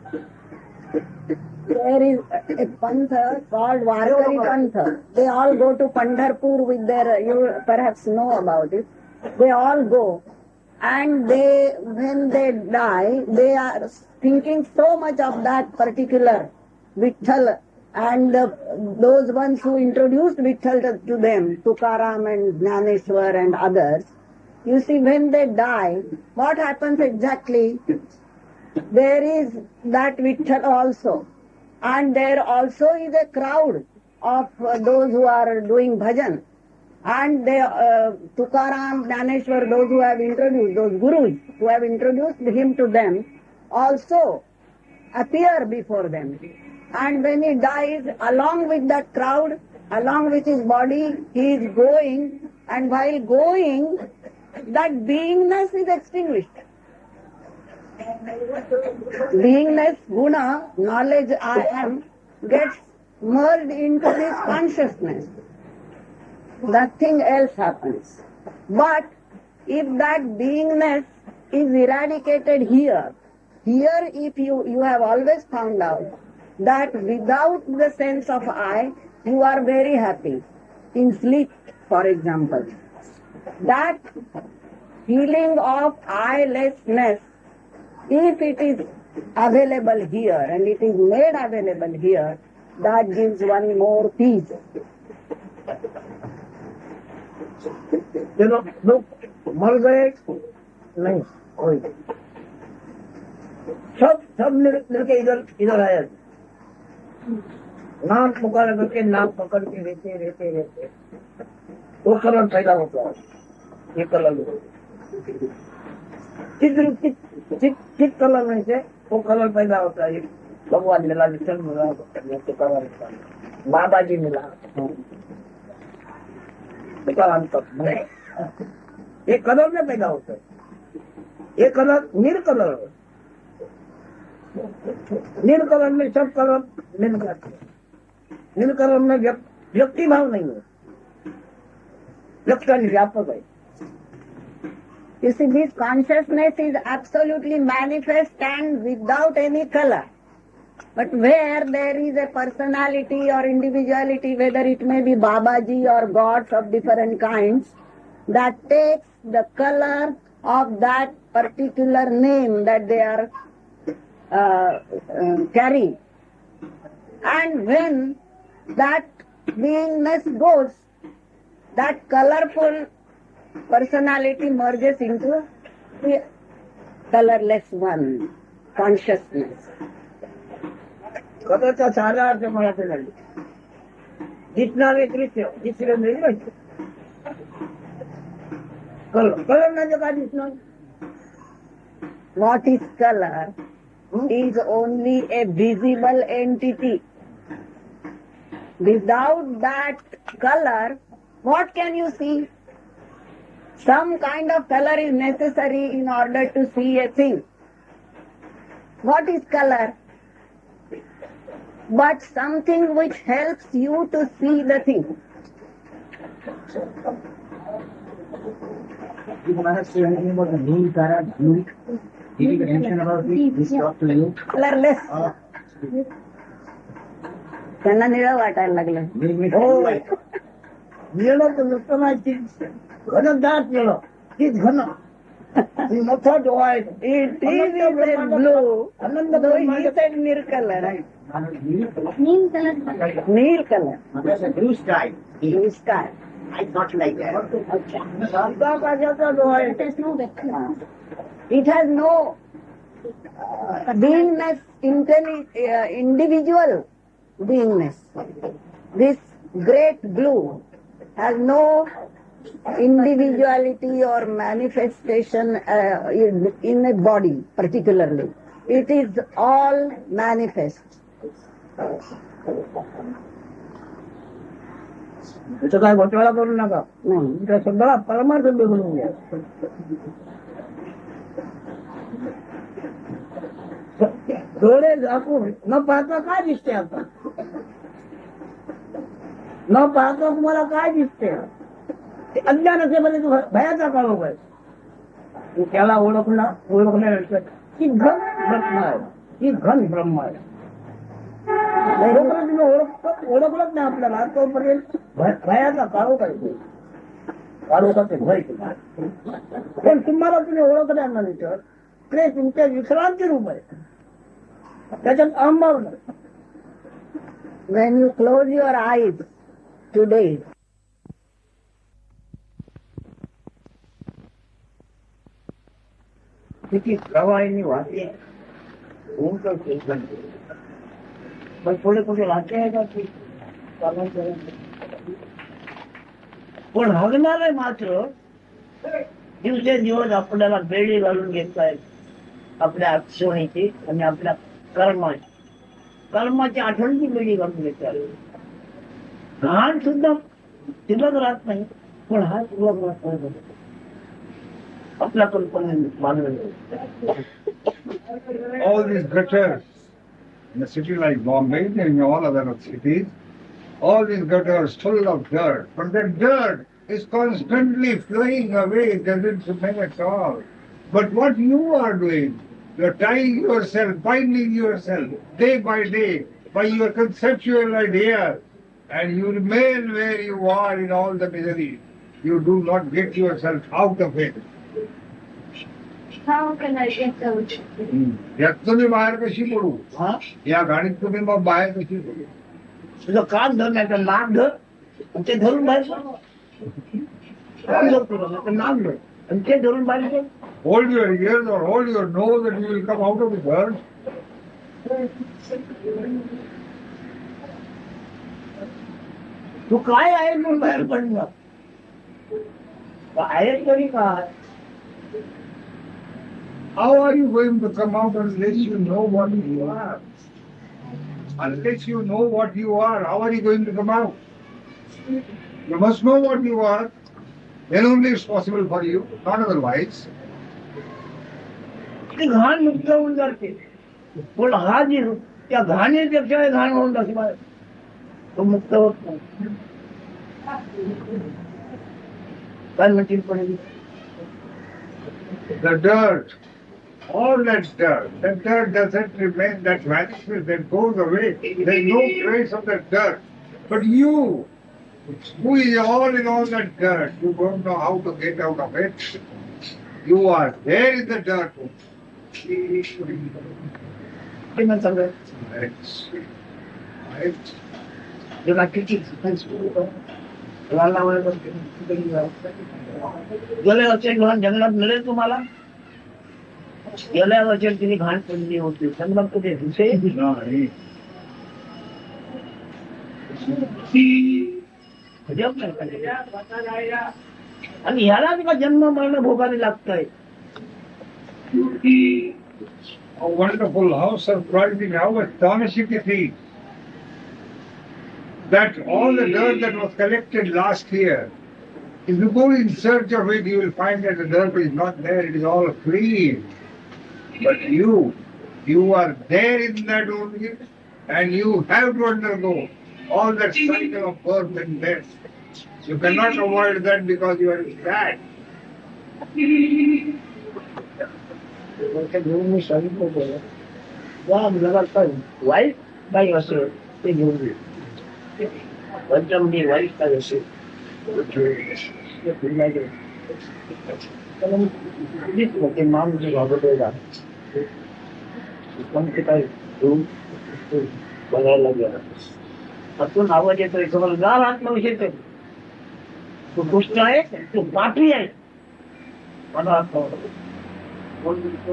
S1: there is a pantha called Varkari Pantha. They all go to Pandharpur with their, you perhaps know about it. They all go, and when they die, they are thinking so much of that particular Vitthal and those ones who introduced Vitthal to them, Tukaram and Jnaneshwar and others. You see, when they die, what happens exactly? There is that Vitthal also. And there also is a crowd of those who are doing bhajan. And they, Tukaram, Jnaneshwar, those who have introduced, those gurus who have introduced him to them, also appear before them. and when he dies, along with that crowd, along with his body, he is going, and while going, that beingness is extinguished. Beingness, guna, knowledge I am, gets merged into this consciousness. Nothing else happens. But if that beingness is eradicated here if you have always found out that without the sense of I, you are very happy. In sleep, for example. That feeling of I-lessness, if it is available here and it is made available here, that gives one more peace.
S5: लोग मर गए नहीं कोई सब मिलके इधर आए नाम पुकार करके नाम पकड़ के रहते वो कलर पैदा होता है ये कलर किस कलर में से वो कलर पैदा होता है भगवान मिला विठल मिला बाबा जी मिला ये कलर में पैदा होता है ये कलर निर्कलर निर्कलर में सब कलर मिल जाते हैं निर्कलर में व्यक्ति भाव नहीं है व्यक्ति व्यापक है.
S1: You see, this consciousness is absolutely manifest and without any color. But where there is a personality or individuality, whether it may be Babaji or gods of different kinds, that takes the color of that particular name that they are carrying. And when that beingness goes, that colorful personality merges into the colorless one, consciousness.
S5: कथाचा सारा अर्थ मला ते लागले दिसणारे दृश्य दिसले नाही colour म्हणजे काय दिसणार.
S1: What is color is only a visible entity. Without that color, what can you see? Some kind of color is necessary in order to see a thing. What is color? But something which helps you to see the thing.
S6: You want to say anything about the name, Kara, blue? Did you mention about this talk to you?
S1: Colorless. त्यांना निळं वाटायला लागलं.
S5: हो निळं तर नुसतं नाही घनदाट निळं तीच घन मोठा डोळा आहे.
S1: It is blue. Though he said near color.
S4: Neem color.
S1: Near color.
S6: That's a blue sky.
S1: Blue sky.
S6: I thought like that.
S5: काकाचा डोळा आहे.
S4: There's no vector.
S1: It has no beingness, individual beingness. This great blue has no individuality or manifestation in a body particularly. It is all manifest.
S5: त्याचं काय घोटाळा करू नका.
S1: नाही.
S5: त्या सगळा परमार्थ बघून घ्या. डोळे झाकून न पाहता काय दिसते आता न पाहता तुम्हाला काय दिसते ते अज्ञान असेपर्यंत भयाचा काळोख आहे. त्याला ओळखण्यानंतर की घन ब्रह्म आहे की घन ब्रह्म आहे. जोपर्यंत तुम्ही ओळखलंच नाही आपल्याला तोपर्यंत भयाचा काळोख आहे. काळोखाचे भय पण तुम्हाला तुम्ही ओळखल्यानंतर ते तुमच्या विश्रांती रूप आहे. त्याच्यात अहंभाव नाही.
S1: When you close your eyes today,
S5: किती प्रवाहिनी वाहते उंच पण थोडे कुठे वाहते आहे का की पण हगणारे मात्र दिवसेंदिवस आपल्याला बेडी घालून घेत आहेत आपल्या अक्षणीची आणि आपल्या कर्माची. कर्माची आठवण ती वेगळी करून घेते. घाण सुद्धा शिल्लक राहत नाही, पण हा शिल्लक राहत नाही. आपल्या कल्पनेने मानलं.
S7: All these gutters in a city like Bombay and in all other cities, all these gutters full of dirt, but the dirt is constantly flying away, it doesn't remain at all. But what you are doing, you are tying yourself, binding yourself day by day by your conceptual idea, and you remain where you are in all the misery. You do not get yourself out of it.
S4: How can I get out?
S7: यात तुम्ही बाहेर कशी पडू?
S5: हा
S7: या गाडीत तुम्ही मग बाहेर कशी पडू?
S5: तुझं कान धर नाही तर नाक धर आणि ते धरून बाहेर पड. कान धर तुला नाही तर नाक धर आणि ते धरून बाहेर per.
S7: Hold your ears or hold your nose and you will come out of the dirt.
S5: तू काय आहे म्हणून बाहेर पडणार? आहे तरी काय?
S7: How are you going to come out unless you know what you are? Unless you know what you are, how are you going to come out? You must know what you are. Then only it's possible for you, not otherwise.
S5: ती घाण मुक्त होऊन जाते, पण हा जी त्या घाणीपेक्षा घाण होऊन जाते बाहेर, तो मुक्त होत नाही. काय म्हणतील पडेल?
S7: The dirt, all that dirt doesn't remain, that vanishes, that goes away. There is no trace of that dirt. But you, who is all in all that dirt, you don't know how to get out of it. You are there in the dirt.
S5: ते मग सगळं
S7: Right.
S5: जेव्हा किती गेल्या वर्षी घाण जंगलात मिळेल तुम्हाला. गेल्या वर्षी तिने घाण पडली होती जंगलात, कुठे दिसे
S7: नाही.
S5: आणि ह्याला तुला जन्म मरण भोगावे लागतंय.
S7: How wonderful, how surprising, how astonishing it is that all the dirt that was collected last year, if you go in search of it, you will find that the dirt is not there, it is all clean. But you are there in that only, and you have to undergo all that cycle of birth and death. You cannot avoid that because you are sad.
S5: घेऊन मी सांगितलं होतं, या जगात white काही असेल ते घेऊन ये. पंचमडी वाईट काही असेल मोठे माणूस घाबरलेला पण ते काय घेऊन बघायला गेला. त्यातून आवाज येतोय, खबरदार आत्मविषय येतोय. तो दुष्ट आहे, तो पापी आहे. मला कोण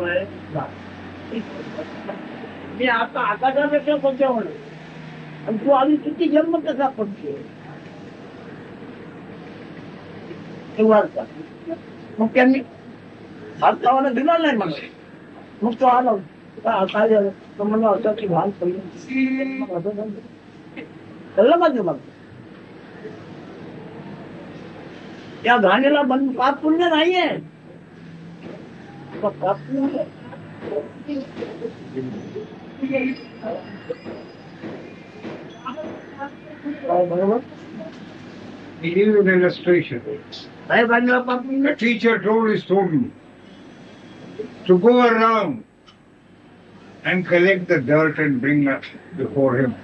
S5: आहे मी आता आकाशापेक्षा पंचावन्न, आणि तू आधी किती जन्म कसा पडतो. मग त्यांनी हातावाला दिला नाही मला. मग तो आला काय झालं तर मला असं की घाण पडली कळलं माझं. मग त्या घाणीला बंद पाप पुण्य नाहीये. बरोबर.
S7: He gives an illustration. A teacher told his student to go around and collect the dirt and bring it before him.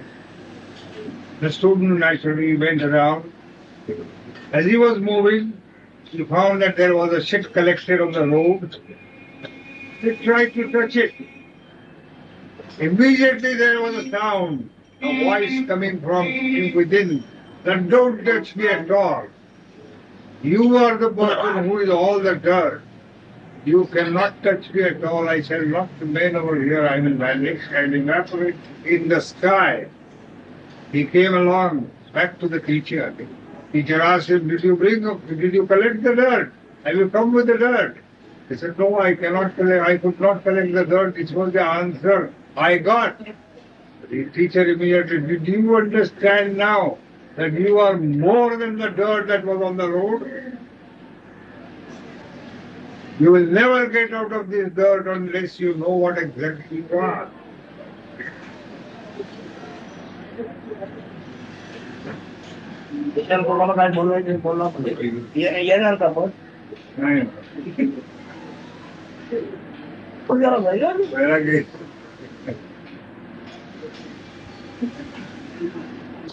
S7: The student naturally went around. As he was moving, he found that there was a shit collected on the road. He tried to touch it. Immediately there was a sound, a voice coming from within, that don't touch me at all. You are the person who is all the dirt. You cannot touch me at all. I shall not remain over here. I will vanish and evaporate in the sky. He came along back to the teacher. Teacher asked him, did you collect the dirt? Have you come with the dirt? He said, no, I cannot collect. I could not collect the dirt. It was the answer I got. The teacher immediately, did you understand now that you are more than the dirt that was on the road? You will never get out of this dirt unless you know what exactly you are.
S5: विशाल कोणाला काय बोलवायचं बोलला येणार का पण
S7: नाही.
S5: तो जरा वेगळा
S7: वैरागी.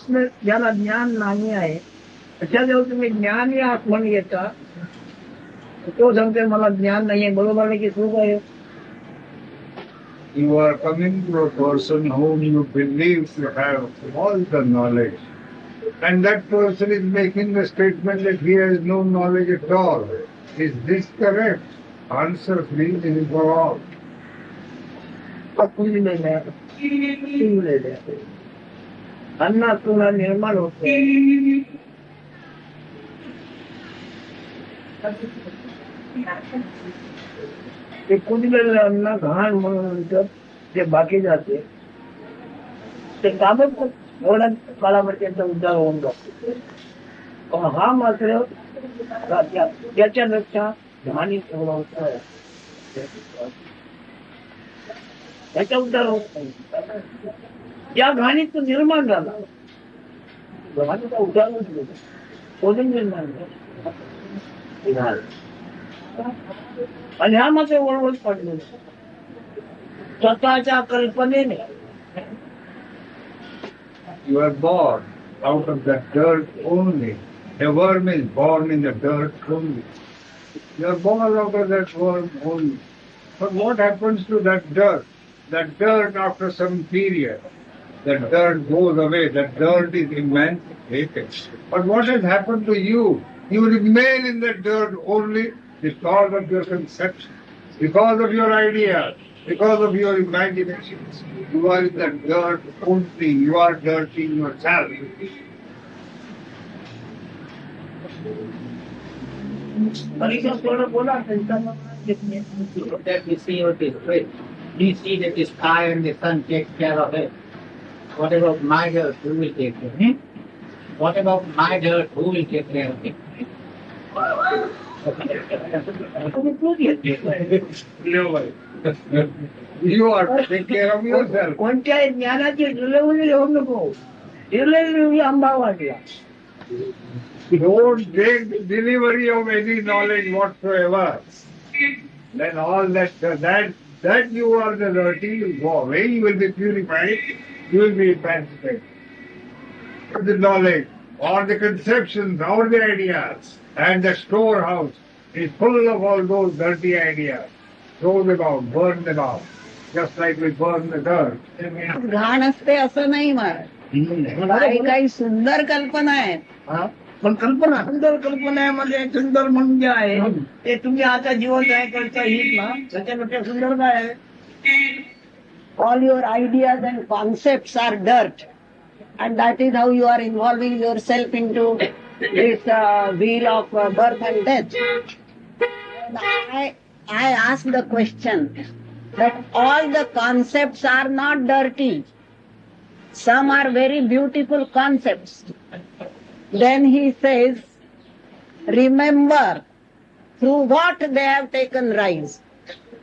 S5: ज्याला ज्ञान नाही आहे अशा जेव्हा तुम्ही ज्ञान या आत्मन येता तो सांगते मला ज्ञान नाहीये बरोबर आहे की चूक आहे
S7: You are coming to a person whom you believe to have all the knowledge. And that person is making the statement that he has no knowledge at all. Is this correct? Answer please, it is for all.
S5: अन्नातून निर्माण होते ते कुजलेलं अन्न घाण म्हणून ते बाकी जाते ते कामच एवढ्या काळामध्ये त्यांचा उद्धार होऊन जातो पण हा मात्र त्याच्यापेक्षा घाणीत एवढा होता त्याचा उद्धार होत नाही त्या घाणीत निर्माण झाला घाणीचा उद्धारच गेला कोणी निर्माण झाला आणि हा मात्र वळवळ पडले स्वतःच्या कल्पनेने
S7: You are born out of that dirt only. A worm is born in the dirt only. You are born out of that worm only. But what happens to that dirt? That dirt after some period, that dirt goes away, that dirt is emancipated. But what has happened to you? You remain in the dirt only because of your conception, because of your ideas, because of your imaginations. You are in the dirt only. You are dirty yourself.
S6: That we see what is great. We see that the sky and the sun takes care of it. What about my dirt? Who will take care of it? What about my dirt? Who will take care of it?
S7: You are taking care of yourself.
S5: कोणत्याही ज्ञानाची delivery होऊ नको delivery आंबा वाटला
S7: Don't take delivery of any knowledge whatsoever. Then all that you are the dirty, you go away, you will be purified, you will be emancipated. The knowledge or the conceptions or the ideas and the storehouse is full of all those dirty ideas. Throw them out, burn them out, just like we burn the dirt.
S1: घाण असते असं नाही महाराज काही काही सुंदर कल्पना आहेत
S5: पण कल्पना सुंदर कल्पनेमध्ये सुंदर म्हणजे आहे ते तुम्ही आता जिवंत आहे करता येईल ना त्याच्यापेक्षा सुंदर काय आहे
S1: all your ideas and concepts are dirt, and that is how you are involving yourself into this wheel of birth and death. I ask the question that all the concepts are not dirty. Some are very beautiful concepts. Then he says, remember through what they have taken rise.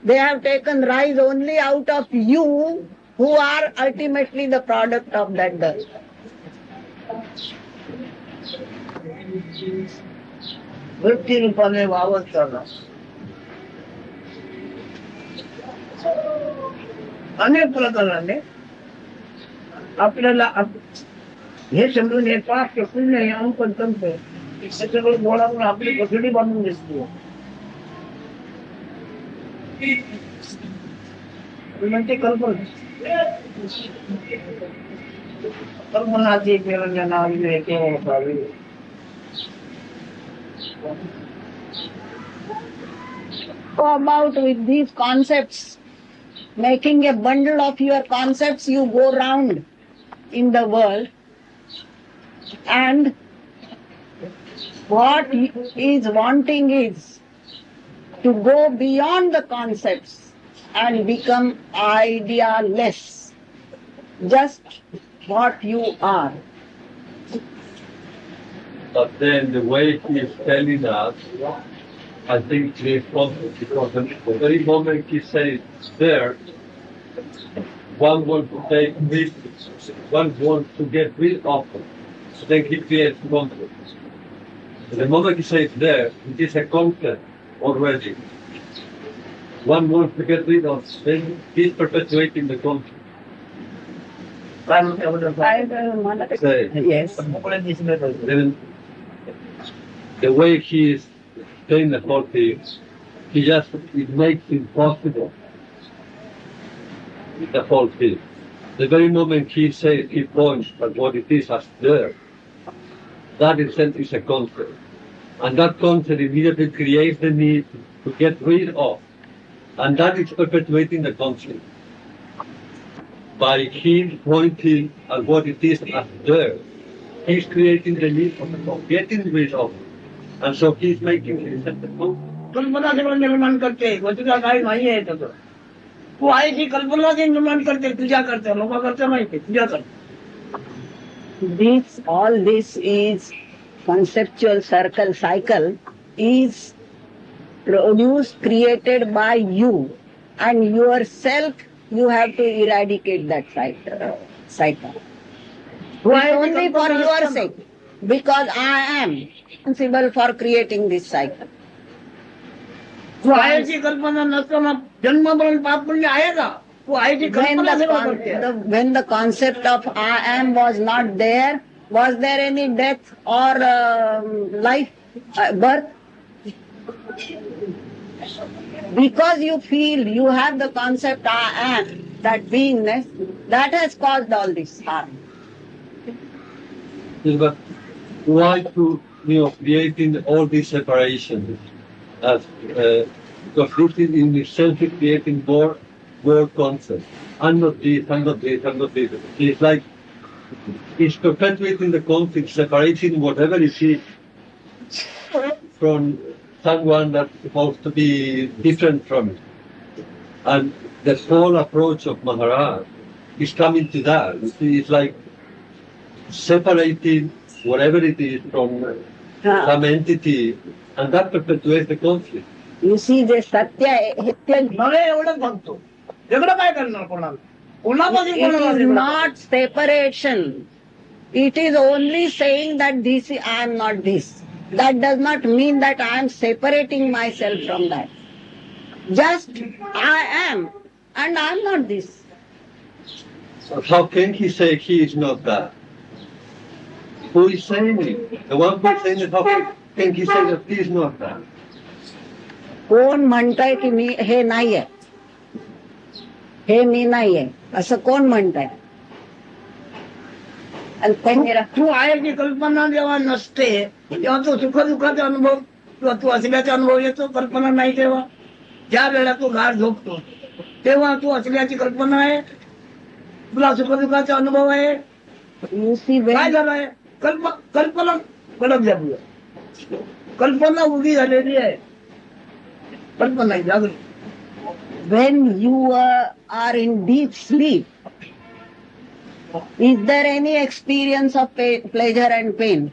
S1: They have taken rise only out of you, who are ultimately the product of that dirt.
S5: वृत्ती रूपाने वावत चालला अनेक प्रकाराने आपल्याला हे समजून येतात की पुण्य हे अंकन तंत्र त्याच्याकडे बोलावून आपली कठडी बांधून दिसते म्हणते कल्पना कल्पनाची Niranjana विवेके
S1: Go about with these concepts, making a bundle of your concepts. You go round in the world, and what is wanting is to go beyond the concepts and become idealess. just what you are.
S3: But then the way he is telling us, I think he is confused because the very moment he says there, one wants to take this, one wants to get rid of it. So then he creates conflict. The moment he says there, it is a conflict already. One wants to get rid of it, then he's perpetuating the conflict. Say,
S1: Yes.
S3: then the way he is saying the whole thing, it makes impossible the whole thing. The very moment he says, he points at what it is as there, that itself is a concept. And that concept immediately creates the need to get rid of. And that is perpetuating the conflict. By him pointing at what it is as there, he's creating the need of getting rid of it. And so he's making himself the conflict.
S5: कल्पना से निर्माण करते तुझा काही नाही आहे त्याचं तू आहे ती कल्पना से निर्माण करते तुझ्या करते लोक करते नाही ते तुझ्या करते
S1: All this is conceptual circle cycle is produced, created by you, and yourself you have to eradicate that cycle. It's only for your sake, because I am responsible for creating this cycle.
S5: तू आहेची कल्पना नसताना जन्मभरण पाप पुण्य आहे का तू आहेची कल्पना सेवा करते
S1: When the concept of I am was not there, was there any death or life, birth? Because you feel you have the concept I am, that beingness, that has caused all this harm.
S3: But why to creating all these separations? Because this is in itself creating more concepts. I'm not this, I'm not this, I'm not this. It's like it's perpetuating the conflict, separating whatever it is from someone that's supposed to be different from it. And the whole approach of Maharaj is coming to that. It's like separating whatever it is from some entity, and that perpetuates the conflict.
S1: You see, the Satya,
S5: नवे एवढंच बघतो वेगळं काय करणार कोणाला कोणापासून
S1: it
S5: कोणाला
S1: is
S5: वेगळं?
S1: not separation. It is only saying that this, I am not this. That does not mean that I am separating myself from that. Just I am, and I am not this.
S3: So how can he say he is not that? Who is saying it? The one who is saying it, how can he say that he is not that?
S1: कोण म्हणताय की मी हे नाहीये, हे मी नाहीये, असं कोण म्हणताय? आणि ते मेरा
S5: तू आहेची कल्पना जेव्हा नसते तेव्हा तो सुखदुःखाचा अनुभव किंवा तू असल्याचा अनुभव येतो कल्पना नाही तेव्हा ज्या वेळेला तू गाढ झोपतो तेव्हा तू असल्याची कल्पना आहे तुला सुखदुःखाचा अनुभव आहे
S1: you see
S5: काय
S1: when,
S5: झालंय कल्पना कडक झाली कल्पना उभी झालेली आहे कल्पना जागृत
S1: when you are in deep sleep, is there any experience of pleasure and pain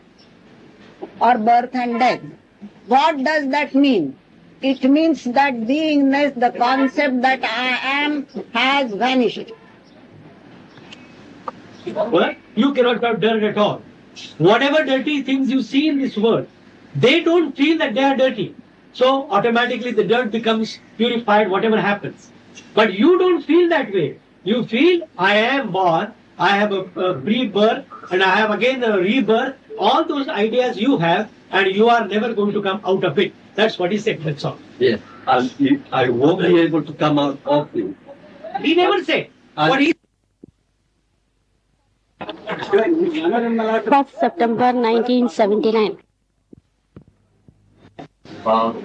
S1: or birth and death? What does that mean? It means that beingness, the concept that I am, has vanished.
S8: Well, you cannot have dirt at all. Whatever dirty things you see in this world, they don't feel that they are dirty. So automatically the dirt becomes purified, whatever happens. But you don't feel that way. You feel, I am born, I have a pre-birth, and I have again a rebirth. All those ideas you have, and you are never going to come out of it. That's what he said, that's all.
S3: Yes, and I won't be able to come out of it.
S8: He never said. What he
S4: 12th September 1979.
S3: About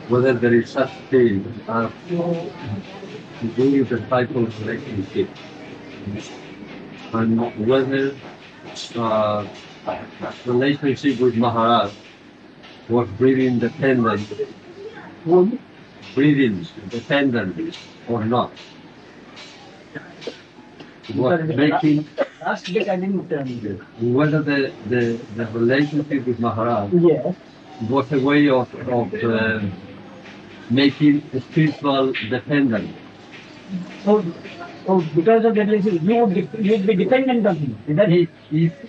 S3: whether there is such thing as doing the cycle relationship, and whether relationship with Maharaj was breeding dependent, or not. was making
S2: Last bit I didn't tell you.
S3: whether the relationship with Maharaj
S2: Yes.
S3: was a way of making spiritual dependent.
S2: So because of that reason, you would be dependent on him. Is that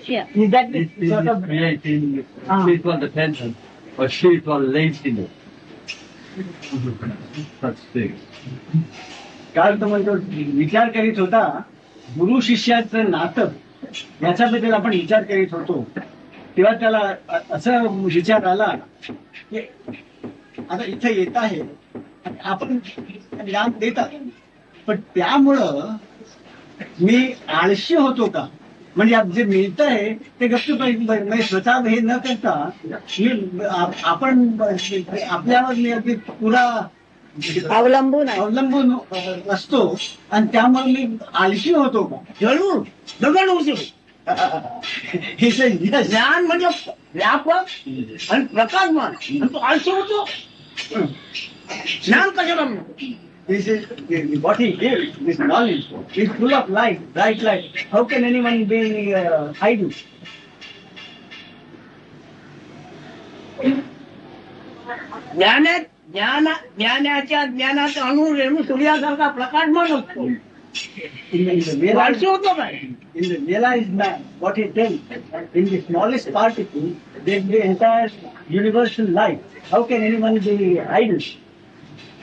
S4: Yeah.
S2: is that
S3: It is
S2: sort of
S3: creating
S2: Ah.
S3: spiritual dependence or spiritual laziness. Such things.
S2: काल तो म्हणतो विचार करीत होता गुरु शिष्याचं नातं याच्याबद्दल आपण विचार करीत होतो तेव्हा त्याला असं विचार आला की आता इथे येत आहे आणि आपण ज्ञान देतात पण त्यामुळं मी आळशी होतो का म्हणजे जे मिळत आहे ते गप्प म्हणजे स्वतः हे न करता आपण आपल्यावर मी अगदी पुरा
S1: अवलंबून आहे.
S2: अवलंबून असतो आणि त्यामुळे मी आळशी होतो का
S5: जरूर दगड होऊ
S2: हे सगळं
S5: ज्ञान म्हणजे व्यापक आणि प्रकाशमान आणि तो आळशी होतो ज्ञान कशाला म्हणतो?
S2: This is what he gives, this knowledge is full of light, bright light. How can anyone be idle?
S5: ज्ञानाच्या ज्ञानाचा अणु रेणू सूर्यासारखा प्रकाशमान असतो.
S2: In the realized,
S5: आळशी होतो काय?
S2: in the realized man, what he tells, in the smallest particle, there is the entire universal light. How can anyone be idle?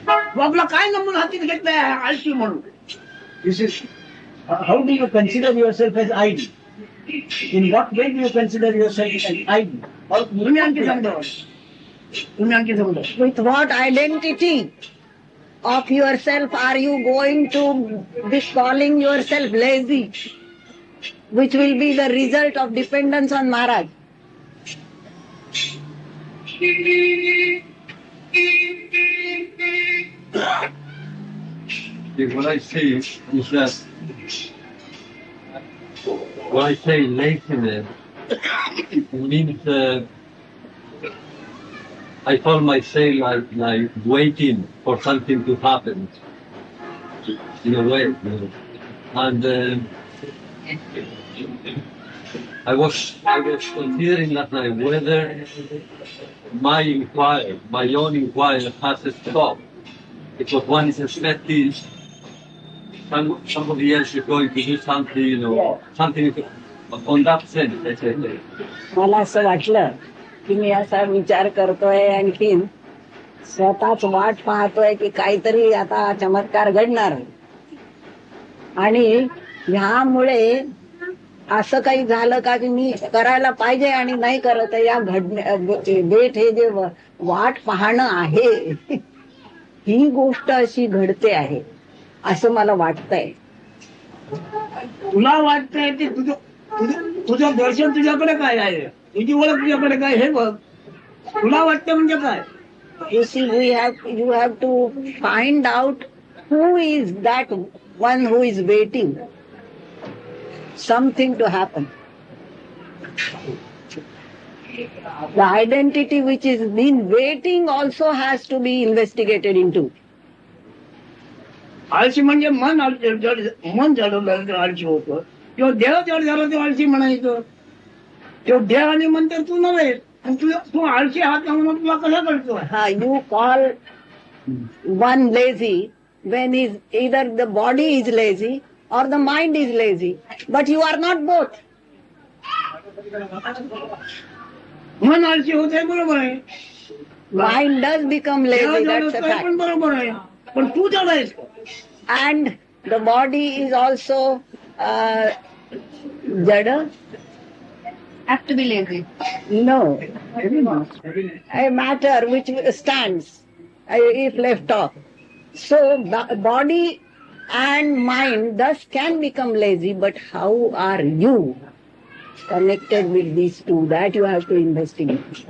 S5: तू आपला काय नमून हातीत घेतलाय आळशी म्हणून?
S2: This is how do you consider yourself as idle? In what way do you consider yourself as idle? Or
S5: तुम्ही आणखी समजा. तुम्ही आणखी समजा.
S1: With what identity of yourself are you going to be calling yourself lazy, which will be the result of dependence on Maharaj?
S3: What I say is that when I say laziness, it means I call myself like waiting for something to happen in a way. You know. And I was considering last night whether my inquiry, my own inquiry has stopped. Because one is expecting somebody else is going to do something, you know, something on that sense, let's say.
S1: मला असं वाटलं की मी असा विचार करतोय आणखीन स्वतःच वाट पाहतोय की काहीतरी आता चमत्कार घडणार आणि ह्यामुळे असं काही झालं का की मी करायला पाहिजे आणि नाही करत आहे. या भेट हे जे वाट पाहणं आहे ही गोष्ट अशी घडते आहे असं मला वाटतंय.
S5: तुला वाटतंय ते तुझं दर्शन तुझ्याकडे काय आहे, तुझी ओळख तुझ्याकडे काय हे बघ. तुला वाटतं म्हणजे काय?
S1: You see, you have to find out who is that one who is waiting something to happen. The identity which is been waiting also has to be investigated into.
S5: आळशी म्हणजे मन मन जड आळशी होतं किंवा देह जड झालं ते आळशी म्हणायचं. तो देह आणि मन तर तू नव्हे. तू आळशी आहात म्हणून तुला कसं कळतो?
S1: You call one lazy when is either the body is lazy or the mind is lazy, but you are not both.
S5: मन आळशी होते बरोबर आहे.
S1: Mind does become lazy, that's a
S5: पण
S1: fact.
S5: बरोबर आहे. पण तू जड आहेस का?
S1: And the body is also jada.
S4: Have to be lazy.
S1: No, a matter which stands if left off. So body and mind thus can become lazy, but how are you connected with these two? That you have to investigate.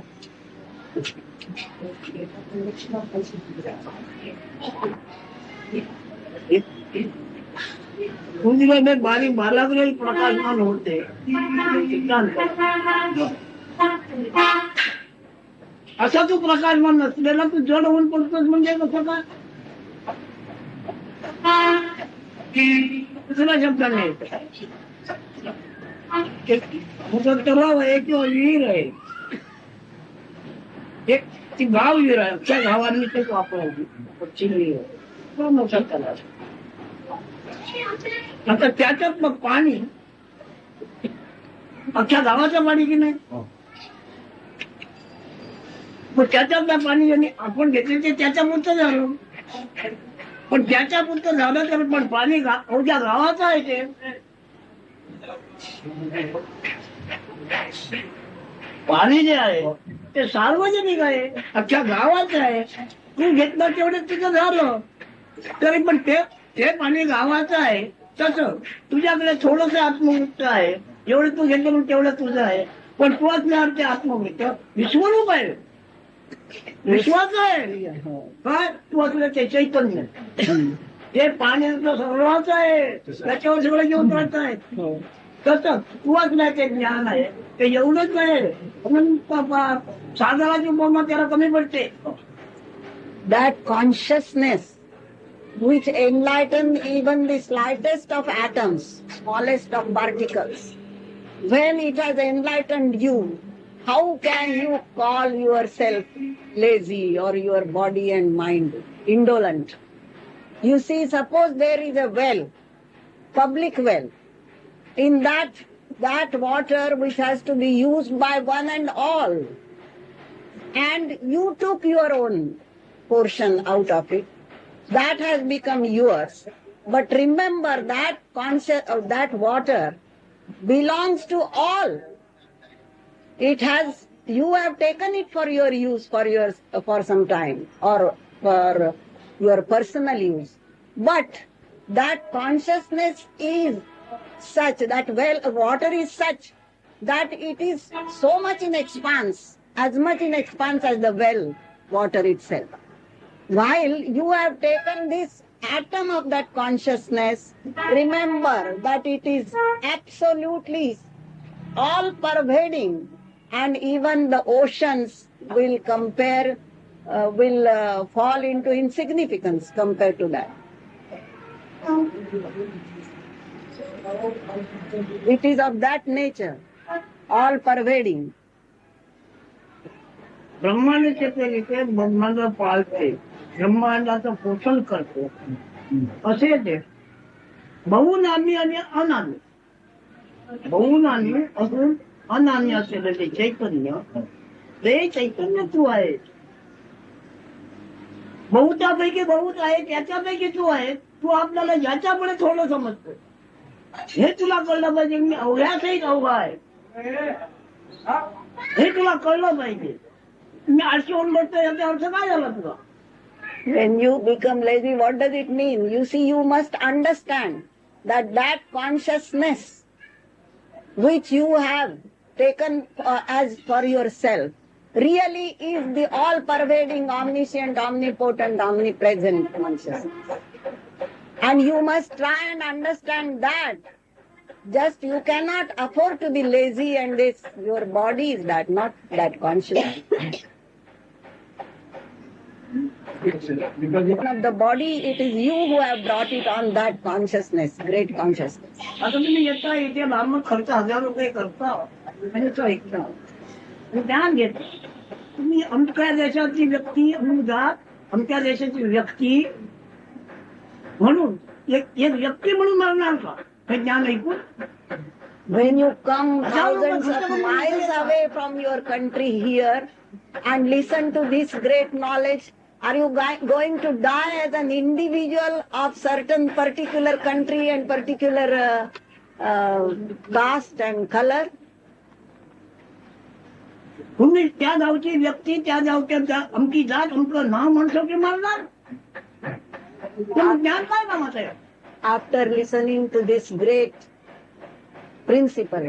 S5: तुझी बारीक बालाग्रेल प्रकाशमान होते. असा तू प्रकाशमान नसलेला तू जड होऊन पडतोस म्हणजे कसं काय? दुसऱ्या शब्दाने येतं. मोठा तलाव आहे किंवा विहीर आहे, एक ती गाव विहीर आहे, त्या गावांनी तेच वापरायची पश्चिम विहीर आहे किंवा मोठा तलाव. आता त्याच्यात मग पाणी अख्ख्या गावाचं पाणी की नाही, मग त्याच्यातलं पाणी ज्यांनी आपण घेतले ते त्याच्यापुरतं झालं. पण त्याच्यापुरतं झालं तर पण पाणी अवघ्या गावाचं आहे ते. पाणी जे आहे ते सार्वजनिक आहे, अख्ख्या गावाचं आहे. तू घेतलं तेवढं तुझं झालं, तरी पण ते पाणी गावाचं आहे. तसं तुझ्याकडे थोडस आत्मवृत्त आहे, एवढं तू घेतलं म्हणून तेवढं तुझं आहे. पण तू असल्यावर ते आत्मवृत्त विश्वरूप आहे, विश्वास आहे. काय तू असलं ते चैतन्य, ते पाण्याचं सर्वांचं आहे, त्याच्यावर सगळं घेऊन राहत आहेत. तसं तू असलं ते ज्ञान आहे, ते एवढंच आहे. म्हणून सागराची उपमा त्याला कमी पडते.
S1: That consciousness which enlighten even the slightest of atoms, smallest of particles, when it has enlightened you, how can you call yourself lazy or your body and mind indolent? You see, suppose there is a well, public well, in that water which has to be used by one and all, and you took your own portion out of it, that has become yours. But remember that concept of that water belongs to all. It has, you have taken it for your use for some time or for your personal use. But that consciousness is such, that well water is such that it is so much in expanse, as much in expanse as the well water itself. While you have taken this atom of that consciousness, remember that it is absolutely all pervading, and even the oceans will fall into insignificance compared to that. It is of that nature, all pervading.
S5: ब्रह्मांडाचे ते येते, ब्रह्मांड पाळते, ब्रह्मांडाचं पोषण करते, असे ते बहुनामी आणि अनामी. बहुनामी असून अनामी असलेलं ते चैतन्य, ते चैतन्य तू आहे. बहुतापैकी बहुत आहे, त्याच्यापैकी तू आहे. तू आपल्याला याच्यापुढे थोडं समजतोय, हे तुला कळलं पाहिजे. मी अवघ्याचही अवघा आहे, हे तुला कळलं पाहिजे. मी आळशी होऊन बसतो, याचा अर्थ काय झाला तुला?
S1: When you become lazy, what does it mean? You see, you must understand that consciousness which you have taken as for yourself really is the all-pervading, omniscient, omnipotent, omnipresent consciousness. And you must try and understand that. Just you cannot afford to be lazy, and your body is that, not that consciousness. Of the body, it is you who have brought it on, that consciousness, great consciousness.
S5: आता तुम्ही येता इथे लांब खर्च 1000 रुपये करता आणि तो ऐकता आणि ध्यान घेता. तुम्ही अमक्या देशाची व्यक्ती, अमक्या देशाची व्यक्ती म्हणून एक व्यक्ती म्हणून मारणार का हे ज्ञान ऐकून?
S1: When you come thousands of miles away from your country here and listen to this great knowledge, are you going to die as an individual of certain particular country and particular caste and color?
S5: तुम्ही त्या गावची व्यक्ती, त्या गावच्या अमकी जात, अमकं नाव म्हणतो की मारणार? ज्ञान काय नामाचं आहे?
S1: After listening to this great principle,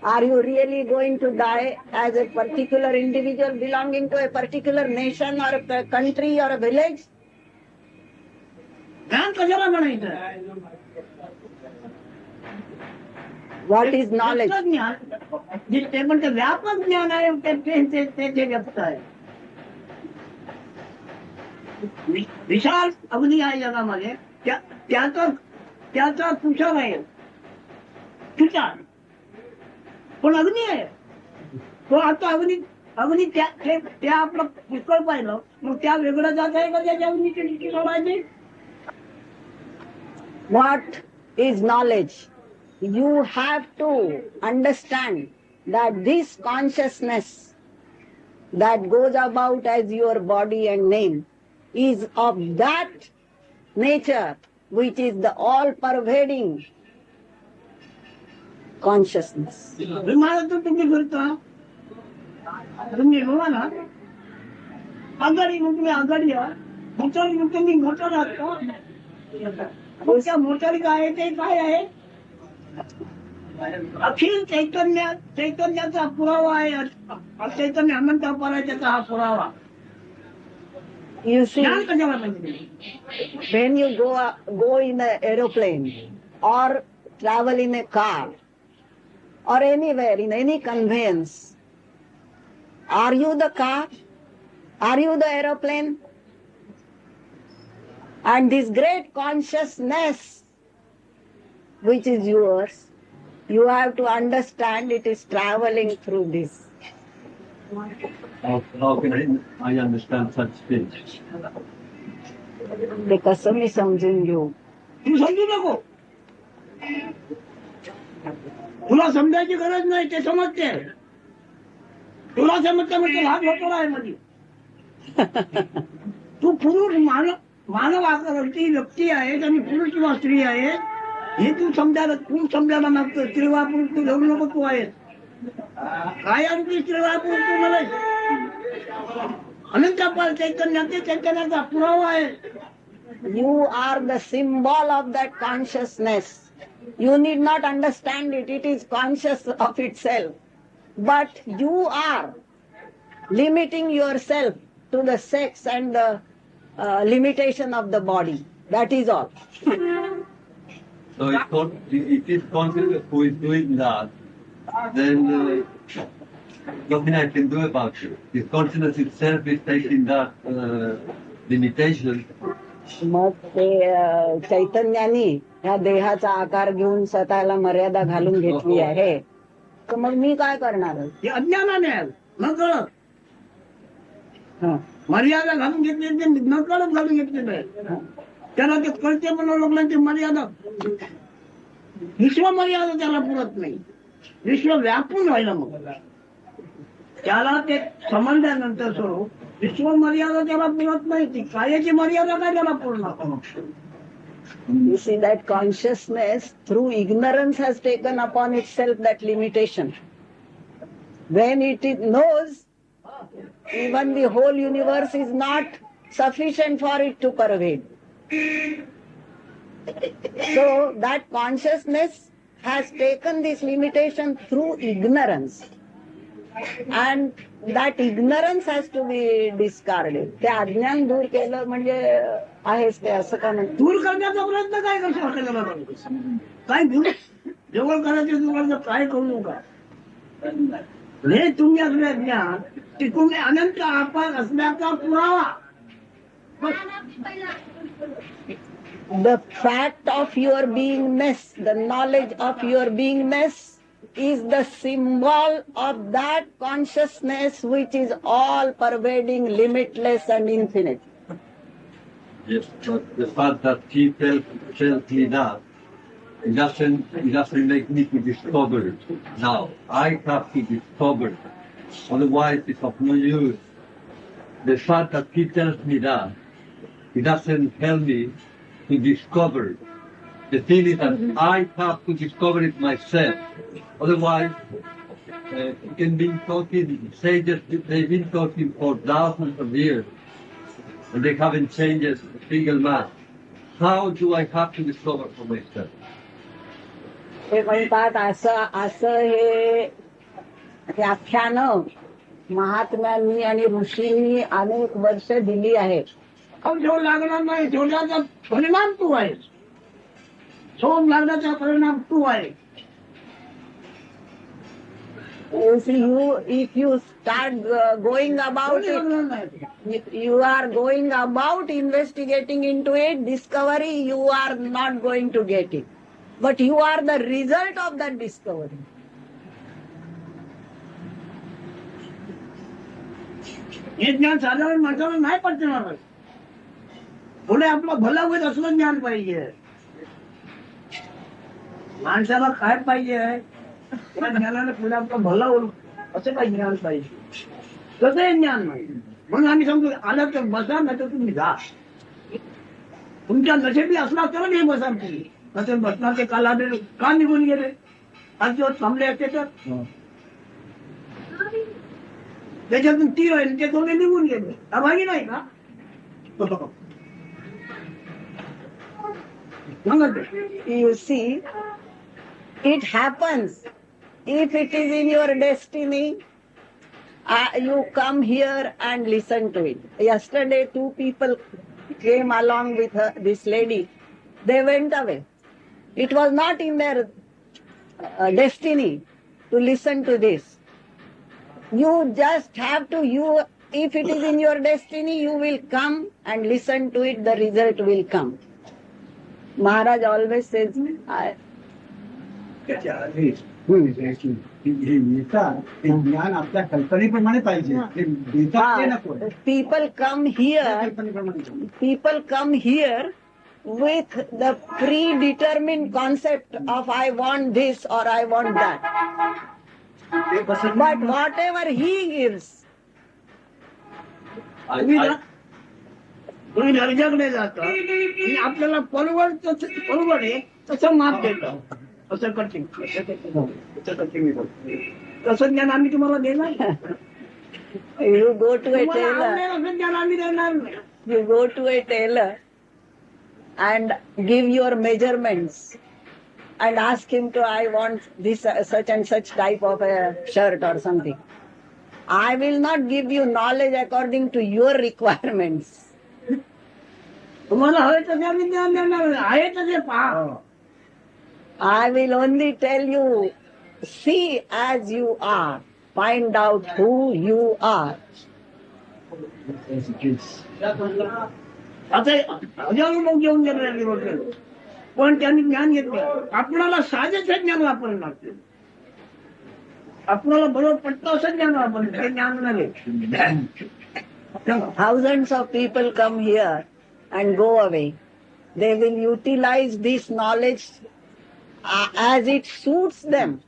S1: are you really going to die as a particular individual belonging to a particular nation or a country or a village?
S5: ज्ञान कशाला म्हणायचं?
S1: What is knowledge?
S5: ज्ञान ते पण ते व्यापक ज्ञान आहे, ते व्यक्त आहे. विशाल अवधी आहे जगामध्ये, त्याचं त्याचा तुषार आहे, तुषार पण अग्नी आहे तो. आता अग्नी त्या आपलं पुष्कळ पाहिलं, मग त्या वेगळं जात आहे का त्याच्या अग्नीची सोडायची?
S1: What is knowledge? You have to understand that this consciousness that goes about as your body and name is of that nature which is the all-pervading consciousness.
S5: विमानातून तुम्ही फिरता, तुम्ही विमान आघाडी तुम्ही आघाडी मोटर तुम्ही मोटर आहात. त्या मोटर काय आहे ते काय आहे? अखिल चैतन्याचा पुरावा आहे. चैतन्य अनंत अपराच्याचा हा पुरावा.
S1: You see,
S5: ज्ञान कशाला पाहिजे?
S1: when you go in an aeroplane or travel in a car or anywhere in any conveyance, are you the car? Are you the aeroplane? And this great consciousness which is yours, you have to understand it is traveling through this.
S3: How can I understand such things?
S1: ते कसं मी समजून घेऊ?
S5: तू समजू नको, तुला समजायची गरज नाही, ते समजते. तुला समजते म्हणजे हा घोटाळा आहे मध्ये. तू पुरुष मानव आकाराची व्यक्ती आहे आणि पुरुष किंवा स्त्री आहे हे तू समजायला मागतो. स्त्रीवा पुरुष तू घेऊ नको, तू आहेस काय आणि ती स्त्रीवा पुरुष तू मला अनंत अपार चैतन्याचा पुरावा आहे.
S1: You are the symbol of that consciousness. You need not understand it. It is conscious of itself. But you are limiting yourself to the sex and the limitation of the body. That is all.
S3: So it is conscious who is doing that, then nothing I can do about it. If consciousness itself is taking that limitation,
S1: मग ते चैतन्याने ह्या देहाचा आकार घेऊन स्वतःला मर्यादा घालून घेतली आहे, तर मग मी काय करणार?
S5: हे अज्ञानाने आहे, न कळत. मर्यादा घालून घेतली, न कळत घालून घेतलेलं आहे. त्याला ते कळते म्हणून लोकांची मर्यादा, विश्व मर्यादा त्याला पुरत नाही. विश्व व्यापून व्हायला मग त्याला ते समजल्यानंतर स्वरूप विश्व मर्यादा त्याला पुरत नाही. ती कायाची मर्यादा काय त्याला पूर्ण?
S1: You see that consciousness through ignorance has taken upon itself that limitation. When it knows even the whole universe is not sufficient for it to pervade. So that consciousness has taken this limitation through ignorance. And that ignorance has to be discarded. ते अज्ञान दूर केलं म्हणजे आहेच ते, असं का नाही?
S5: दूर करण्याचा प्रयत्न काय करतो? काय दूर जवळ करायचे तुम्हाला काय करू नका. हे तुम्ही असले ज्ञान ते तुम्ही अनंत अपार असण्याचा पुरावा.
S1: The fact of your beingness, the knowledge of your beingness is the symbol of that consciousness which is all pervading, limitless and infinite.
S3: yes, but the fact that he tells me that, it doesn't make me to discover it. Now, I have to discover it. Otherwise, it's of no use. The fact that he tells me that, it doesn't help me to discover it. The thing is that I have to discover it myself. Otherwise, you can be talking, sages, they've been talking for thousands of years, and they haven't changed a single man. How do I have to discover for myself?
S1: ते म्हणतात असं हे व्याख्यानं महात्म्यांनी आणि ऋषींनी अनेक वर्ष दिली आहेत.
S5: झोड लागणार नाही, झोडाचा परिणाम तू आहेस. झोड लागण्याचा परिणाम तू आहे.
S1: You see, if you start going about it, you are going about investigating into it, discovery, you are not going to get it. But you are the result of that discovery.
S5: हे ज्ञान साधारण माणसाला नाही पटणार. पुढे आपलं भलं होईल असलं ज्ञान पाहिजे. माणसाला काय पाहिजे, त्या ज्ञानाने पुढे आपलं भलं होईल असं काही ज्ञान पाहिजे. तसंही ज्ञान नाही. म्हणून आम्ही सांगतो आलं तर बसा, नाही तर तुम्ही जा. तुमच्या नशेबी असला तर नाही बसा तुम्ही. नसेल बसणार ते काल आले का निघून गेले, आज दिवस थांबले असते तर त्याच्यातून ती राहील, ते दोघे निघून गेले. अभागी नाही का?
S1: You see, it happens. If it is in your destiny, you come here and listen to it. Yesterday, 2 people came along with this lady. They went away. It was not in their destiny to listen to this. You just have to, if it is in your destiny, you will come and listen to it, the result will come. Maharaj always says,
S2: ज्ञान आपल्या कल्पनेप्रमाणे पाहिजे. ते देतात ते नको.
S1: people come here with the predetermined concept of I want this or I want that. But whatever he gives,
S5: तुम्ही दर्जाकडे जाता आणि आपल्याला परवडे तसं माप देतं. असं कठीण तसं ज्ञान आम्ही तुम्हाला देणार.
S1: you go to a tailor,
S5: असं ज्ञान आम्ही देणार नाही.
S1: you go to a tailor and give your measurements and ask him to, I want this such and such type of a shirt or something. I will not give you knowledge according to your requirements.
S5: तुम्हाला हवे तसे आम्ही ज्ञान देणार नाही. आहे तसे पहा.
S1: I will only tell you, see as you are, find out who you are.
S5: आता हजारो लोक येऊन गेले, पण त्यांनी ज्ञान घेतलं. आपणाला साधेच ज्ञान वापरायला लागते. आपणाला बरोबर पटतं असं ज्ञान वापरलं, ते ज्ञान नाही.
S1: Thousands of people come here and go away. They will utilize this knowledge as it suits them.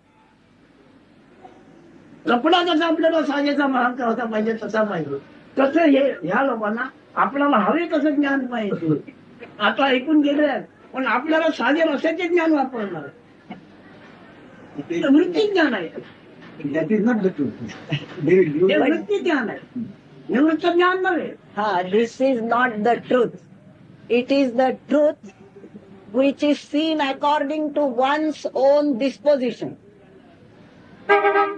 S5: कपडा जसा आपल्याला साजेचा महाग होता पाहिजे तसा पाहिजे, तसं हे ह्या लोकांना आपल्याला हवे तसं ज्ञान पाहिजे. आता ऐकून गेले, पण आपल्याला साजे रसाचे ज्ञान वापरणार. वृत्ती ज्ञान आहे.
S2: That is not the truth.
S5: हे वृत्ती ज्ञान आहे, निवृत्त ज्ञान नव्हे.
S1: This is not the truth. It is the truth which is seen according to one's own disposition.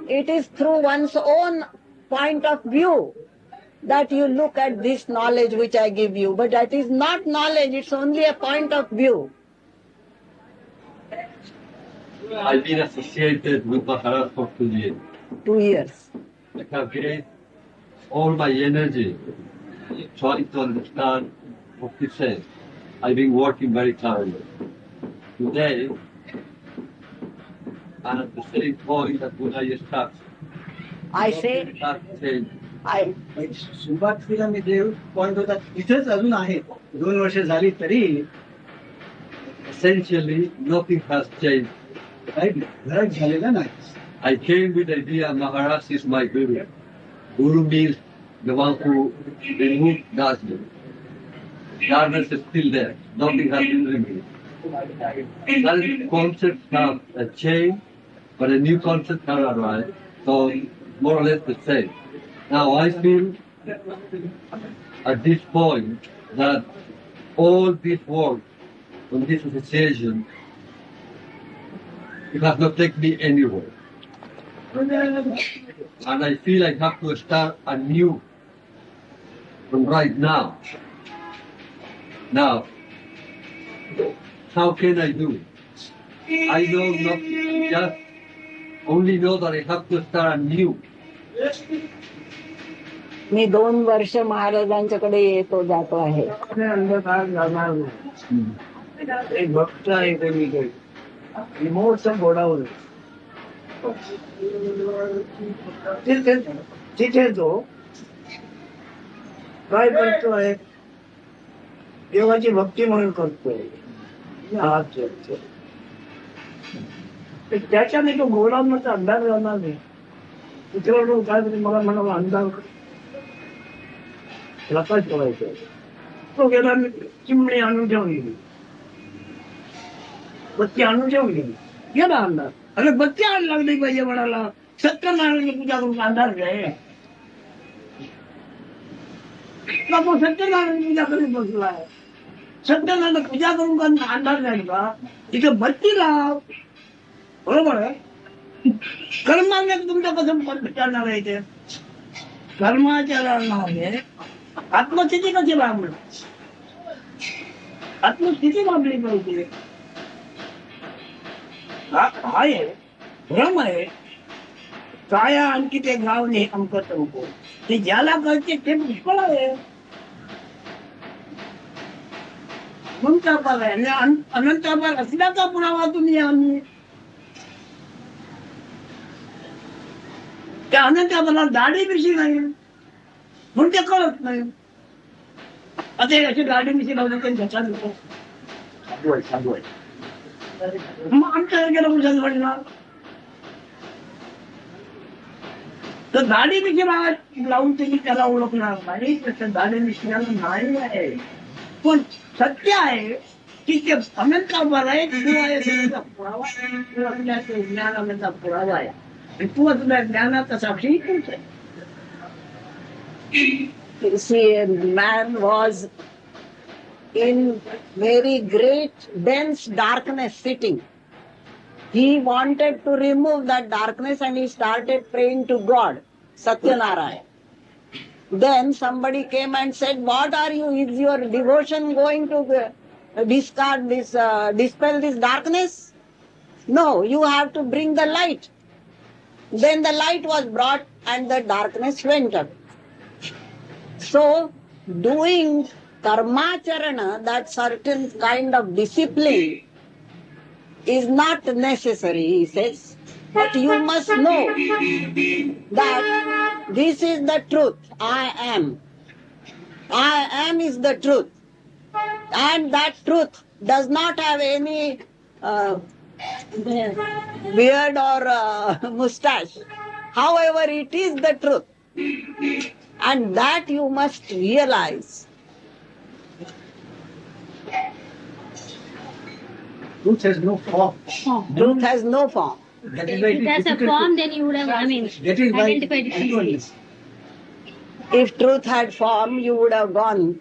S1: It is through one's own point of view that you look at this knowledge which I give you. But that is not knowledge, it's only a point of view.
S3: I've been associated with Maharaj for 2 years.
S1: 2 years.
S3: I have given all my energy trying to understand what he says. I've been working very tirelessly. Today, and at the same point that when I start,
S1: I say,
S2: सुरुवातीला मी देव point होता तिथेच अजून आहे. 2 वर्ष झाली तरी
S3: essentially nothing has changed.
S2: काही फरक झालेला नाही.
S3: I came with the idea Maharaj is my guru. Guru means the one who removed darkness. Darkness is still there. Nothing has been removed. That concepts have changed, but a new concept has arrived. So more or less the same. Now I feel at this point that all this work on this association, it has not taken me anywhere. And I feel I have to start anew from right now. Now, how can I do it? I know not just only know that I have to start anew.
S1: मी 2 वर्ष महाराजांच्याकडे येतो जातो आहे.
S5: अंधकार जाणार नाही. एक भक्त आहे कोणीकडे मोठं घोडावर तिथे तो काय करतोय, देवाची भक्ती म्हणून करतोय, हात जोडतोय. त्याच्याने तो घोडांमध्ये अंधार जाणार नाही. तिथे काय मला म्हणाला अंधार प्रकाश करायचा. तो गेला, चिमणी आणून ठेवून गेली, बत्ती आणून ठेवून गेली, गेला अंधार. अरे बत्ती आण लागली पाहिजे म्हणाला, सत्यनारायणाची पूजा करून अंधार घ्याय. तो सत्यनारायण पूजा करून बसलाय. सत्यनारायण पूजा करून अंधार जाईल का? तिथे बत्ती लाव. बरोबर आहे. कर्माने तुमचं कसं विचारणार आहे ते? कर्माचरणाने आत्मस्थिती कशी लाभणार? आत्मस्थिती लाभली पाहिजे. आहे भ्रम आहे. काया आणखी ते गाव नाही अंकत नको. ते ज्याला कळते ते पुष्कळ आहे. म्हणून अपार आहे. अनंत अपार असल्याचा पुरावा तुम्ही आम्ही त्या अनंत अपाला दाढी बिशी नाही म्हणून ते कळत नाही. आता अशी दाढी बिशी लावली काही झटका नको. साधू आहे. मग आमच्या गेलं कुठं वाटणार तर दाढी बिशी लावून तुम्ही त्याला ओळखणार नाही. त्याच्या दाढी बिशीला नाही आहे. पण सत्य आहे की ते अनंत अपार आहे. तू आहे त्याचा पुरावा आहे. तू असल्या ज्ञानाचा पुरावा आहे. आणि तू असल्या ज्ञानाचा साक्षी तूच आहे.
S1: See, a man was in very great dense darkness sitting. He wanted to remove that darkness and he started praying to God, Satyanarayana. Then somebody came and said, what are you? Is your devotion going to discard this, dispel this darkness? No, you have to bring the light. Then the light was brought and the darkness went up. So, doing karmacharana, that certain kind of discipline, is not necessary, he says. But you must know that this is the truth. I am. I am is the truth. And that truth does not have any beard or mustache. However, it is the truth. And that you must realize.
S2: Truth has no form.
S1: Truth has no form.
S2: That is why
S4: If it has a
S2: difficult
S4: form,
S2: to-
S4: then you would have,
S2: That is why
S4: identified it easily.
S1: If truth had form, you would have gone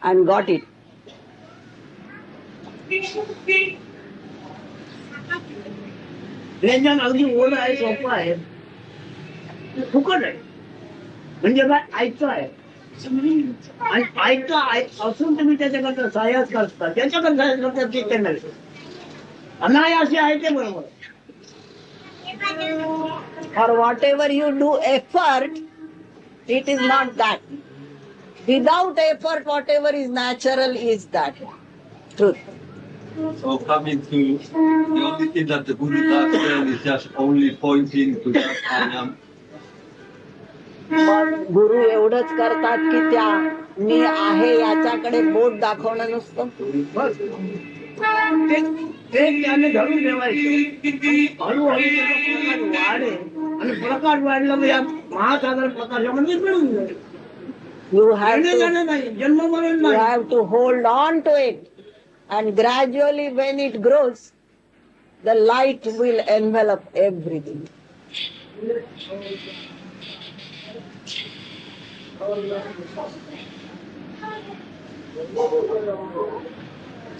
S1: and got it.
S5: व्यंजन अगदी ओढ आहे, सोपं आहे, फुकट आहे. म्हणजे काय ऐकतं आहे. आणि ऐकतं असून तुम्ही त्याच्याकरता सायास करता, त्याच्याकडे सायास करता ते नाही. अनायासे आहे ते बरोबर.
S1: Or whatever you do effort, it is not that. Without effort, whatever is natural is that. Truth.
S3: So coming to the only thing that the Guru does then is just only pointing to that I am.
S1: गुरु एवढंच करतात की त्या मी आहे याच्याकडे boat दाखवणं नसतं.
S5: बस ते त्याने धरून ठेवायचं. हळूहळू त्याचा प्रकाश वाढेल आणि प्रकाश वाढला तर या महासागर प्रकाशामध्ये मिळून जाईल.
S1: You have
S5: येणे
S1: to,
S5: जाणे नाही, जन्म मरण
S1: you
S5: नाही.
S1: have to hold on to it, and gradually when it grows, the light will envelop everything.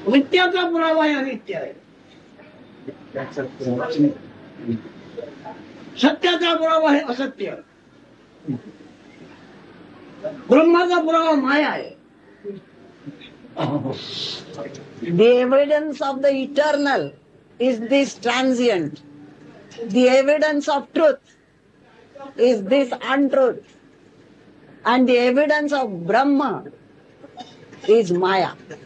S5: नित्याचा पुरावा या नित्य आहे. सत्याचा पुरावा हे असत्य. ब्रह्माचा पुरावा माया आहे.
S1: The evidence of the eternal is this transient. The evidence of truth is this untruth. And the evidence of Brahma is Maya.
S4: That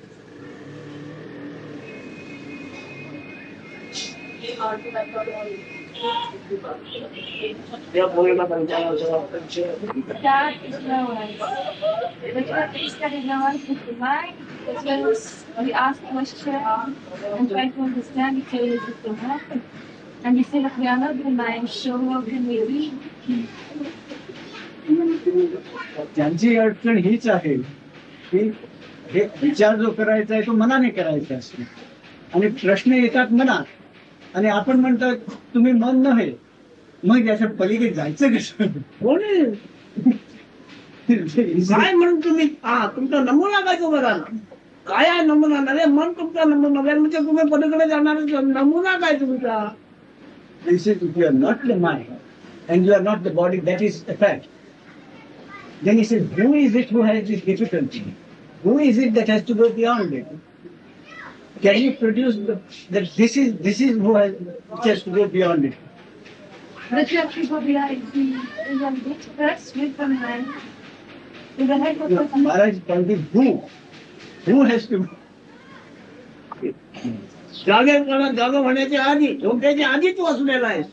S4: is no one. But what is that in our mind? Because we ask questions and try to understand each other's situation. And we say that we are not the mind, so how can we be?
S2: त्यांची अडचण हीच आहे की हे विचार जो करायचा आहे तो मनाने करायचा असतो आणि प्रश्न येतात मनात आणि आपण म्हणतो तुम्ही मन नव्हे मग याच्या पलीकडे जायचं कसं
S5: कोणी काय म्हणून तुम्ही तुमचा नमुना काय तो बघा ना काय आहे नमुना नव्हे मन तुमचा नमुना नव्हे म्हणजे तुम्ही पलीकडे जाणार नमुना काय तुमचा
S2: This is if you are not the mind and you are not the body, that is a fact. Then he says, who is it who has this difficulty? Who is it that has to go beyond it? Can you produce that this is who has to go beyond it?
S4: The church people behind is a bit first with the man. With the head of the
S2: Maharaj told me who has to
S5: जागा होण्याच्या आधी झोपेच्या आधी तू असलेला आहेस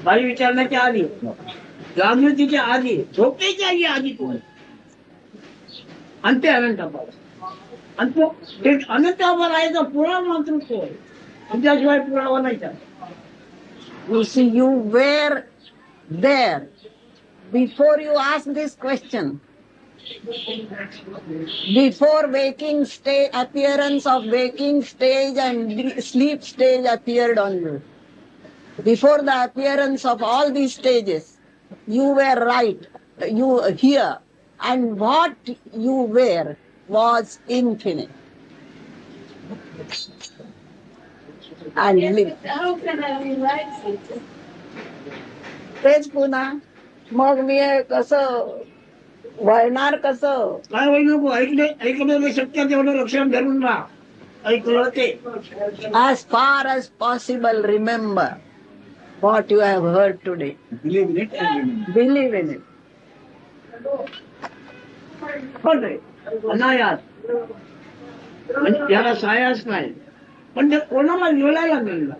S5: by विचारण्याच्या आधी जागृतीच्या आधी झोपेच्या आधी तू अंत्य अनंतापास आणि तो अनंतावर आहे तो पुरावा मात्र तो तुझ्याशिवाय पुरावा नाही त्याला.
S1: You see, you were there before you asked this question. Before waking stage, appearance of waking stage and sleep stage appeared on you. Before the appearance of all these stages, you were right. You here, and what you were was infinite. And live.
S4: How can I realize it?
S1: तेच पुन्हा मग मी कसं वळणार कसं
S5: काय होईल नको ऐकलेलं शक्य तेवढं लक्षात धरून राहा ऐकलं ते
S1: as far as possible remember what you have heard today.
S2: believe in it and remember.
S1: Believe in it.
S5: पण रे अनायास म्हणजे त्याला सायास नाही पण ते कोणाला मिळायला मिळलं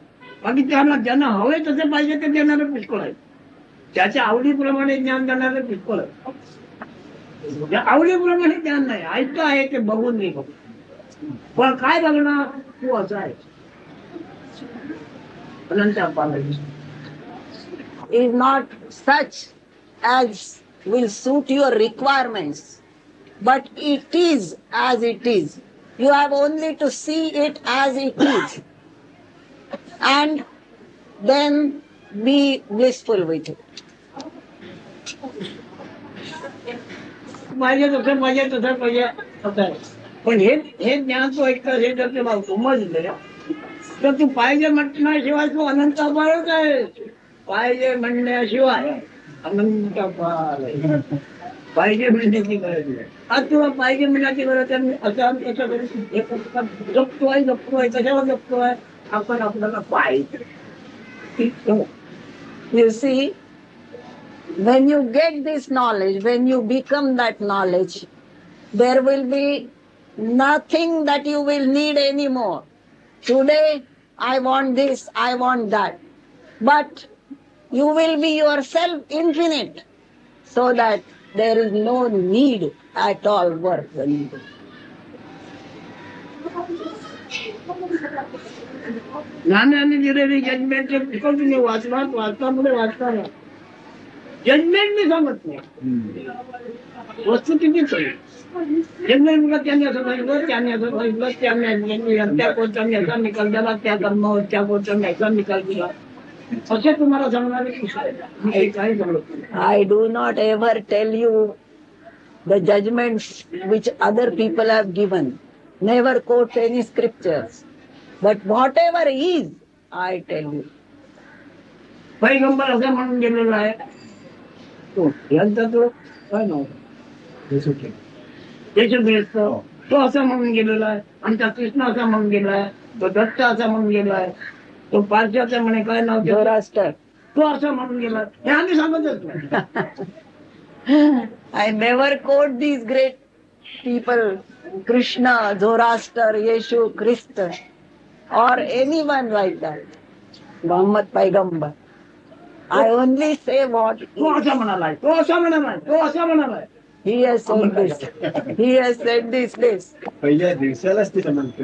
S5: बाकी ज्यांना हवे तसे पाहिजे ते देणारे पुष्कळ आहे त्याच्या आवडीप्रमाणे ज्ञान देणारे पुष्कळ आहे आवडीप्रमाणे ज्ञान नाही ऐकतं आहे ते बघून नाही पण काय बघणार तू असं आहे अनंत अपार
S1: Is not such as will suit your requirements, but it is as it is. You have only to see it as it is and then be blissful with it.
S5: पाहिजे तसं पाहिजे तसं पाहिजे असं आहे पण हे ज्ञान तू ऐकतं हे जर तुला समजलं तर तू पाहिजे म्हटल्याशिवाय तू अनंत अपारच आहे पाहिजे म्हणण्याशिवाय अनंत अपार आहे पाहिजे म्हणण्याची गरज नाही आज तुला पाहिजे म्हणण्याची गरज आहे असं जपतोय कशावर जपतोय आपण आपल्याला पाहिजे
S1: You see, when you get this knowledge, when you become that knowledge, there will be nothing that you will need anymore. Today, I want this, I want that. But you will be yourself infinite, so that there is no need at all work.
S5: ज्ञानाने दिलेली judgement तुम्ही वाचता पुढे वाचताना judgement मी सांगत नाही वस्तू कितीच judgement त्यांनी असं सांगितलं त्याने असं सांगितलं त्याने त्या कोर्टाने याचा निकाल दिला त्या कर्मावर त्या कोर्टाने याचा निकाल दिला असे तुम्हाला सांगणारे काही सांगत
S1: I do not ever tell you the judgments which other people have given. Never quote any scriptures. But whatever is, I tell you.
S5: पैगंबर असं म्हणून गेलेला आहे तो यांचा तो काय नव्हता येशू ख्रिस्त तो असं म्हणून गेलेला आहे आमचा कृष्ण असा म्हणून गेला आहे तो दत्त असा म्हणून गेला आहे तो पार्श्वत्य म्हणे काय नाव त्याचं?
S1: झोरास्टर.
S5: तो असं म्हणून गेला हे आम्ही सांगतच नाही.
S1: I never quote these great people, Krishna, Zoroaster, Yeshu, Christ, or anyone like that. Muhammad Paigambar. I only say what
S5: तो असा म्हणालाय, तो असा म्हणालाय, तो असा म्हणालाय.
S1: he has said this. He has said this.
S2: पहिल्या दिवसालाच तिथं म्हणतो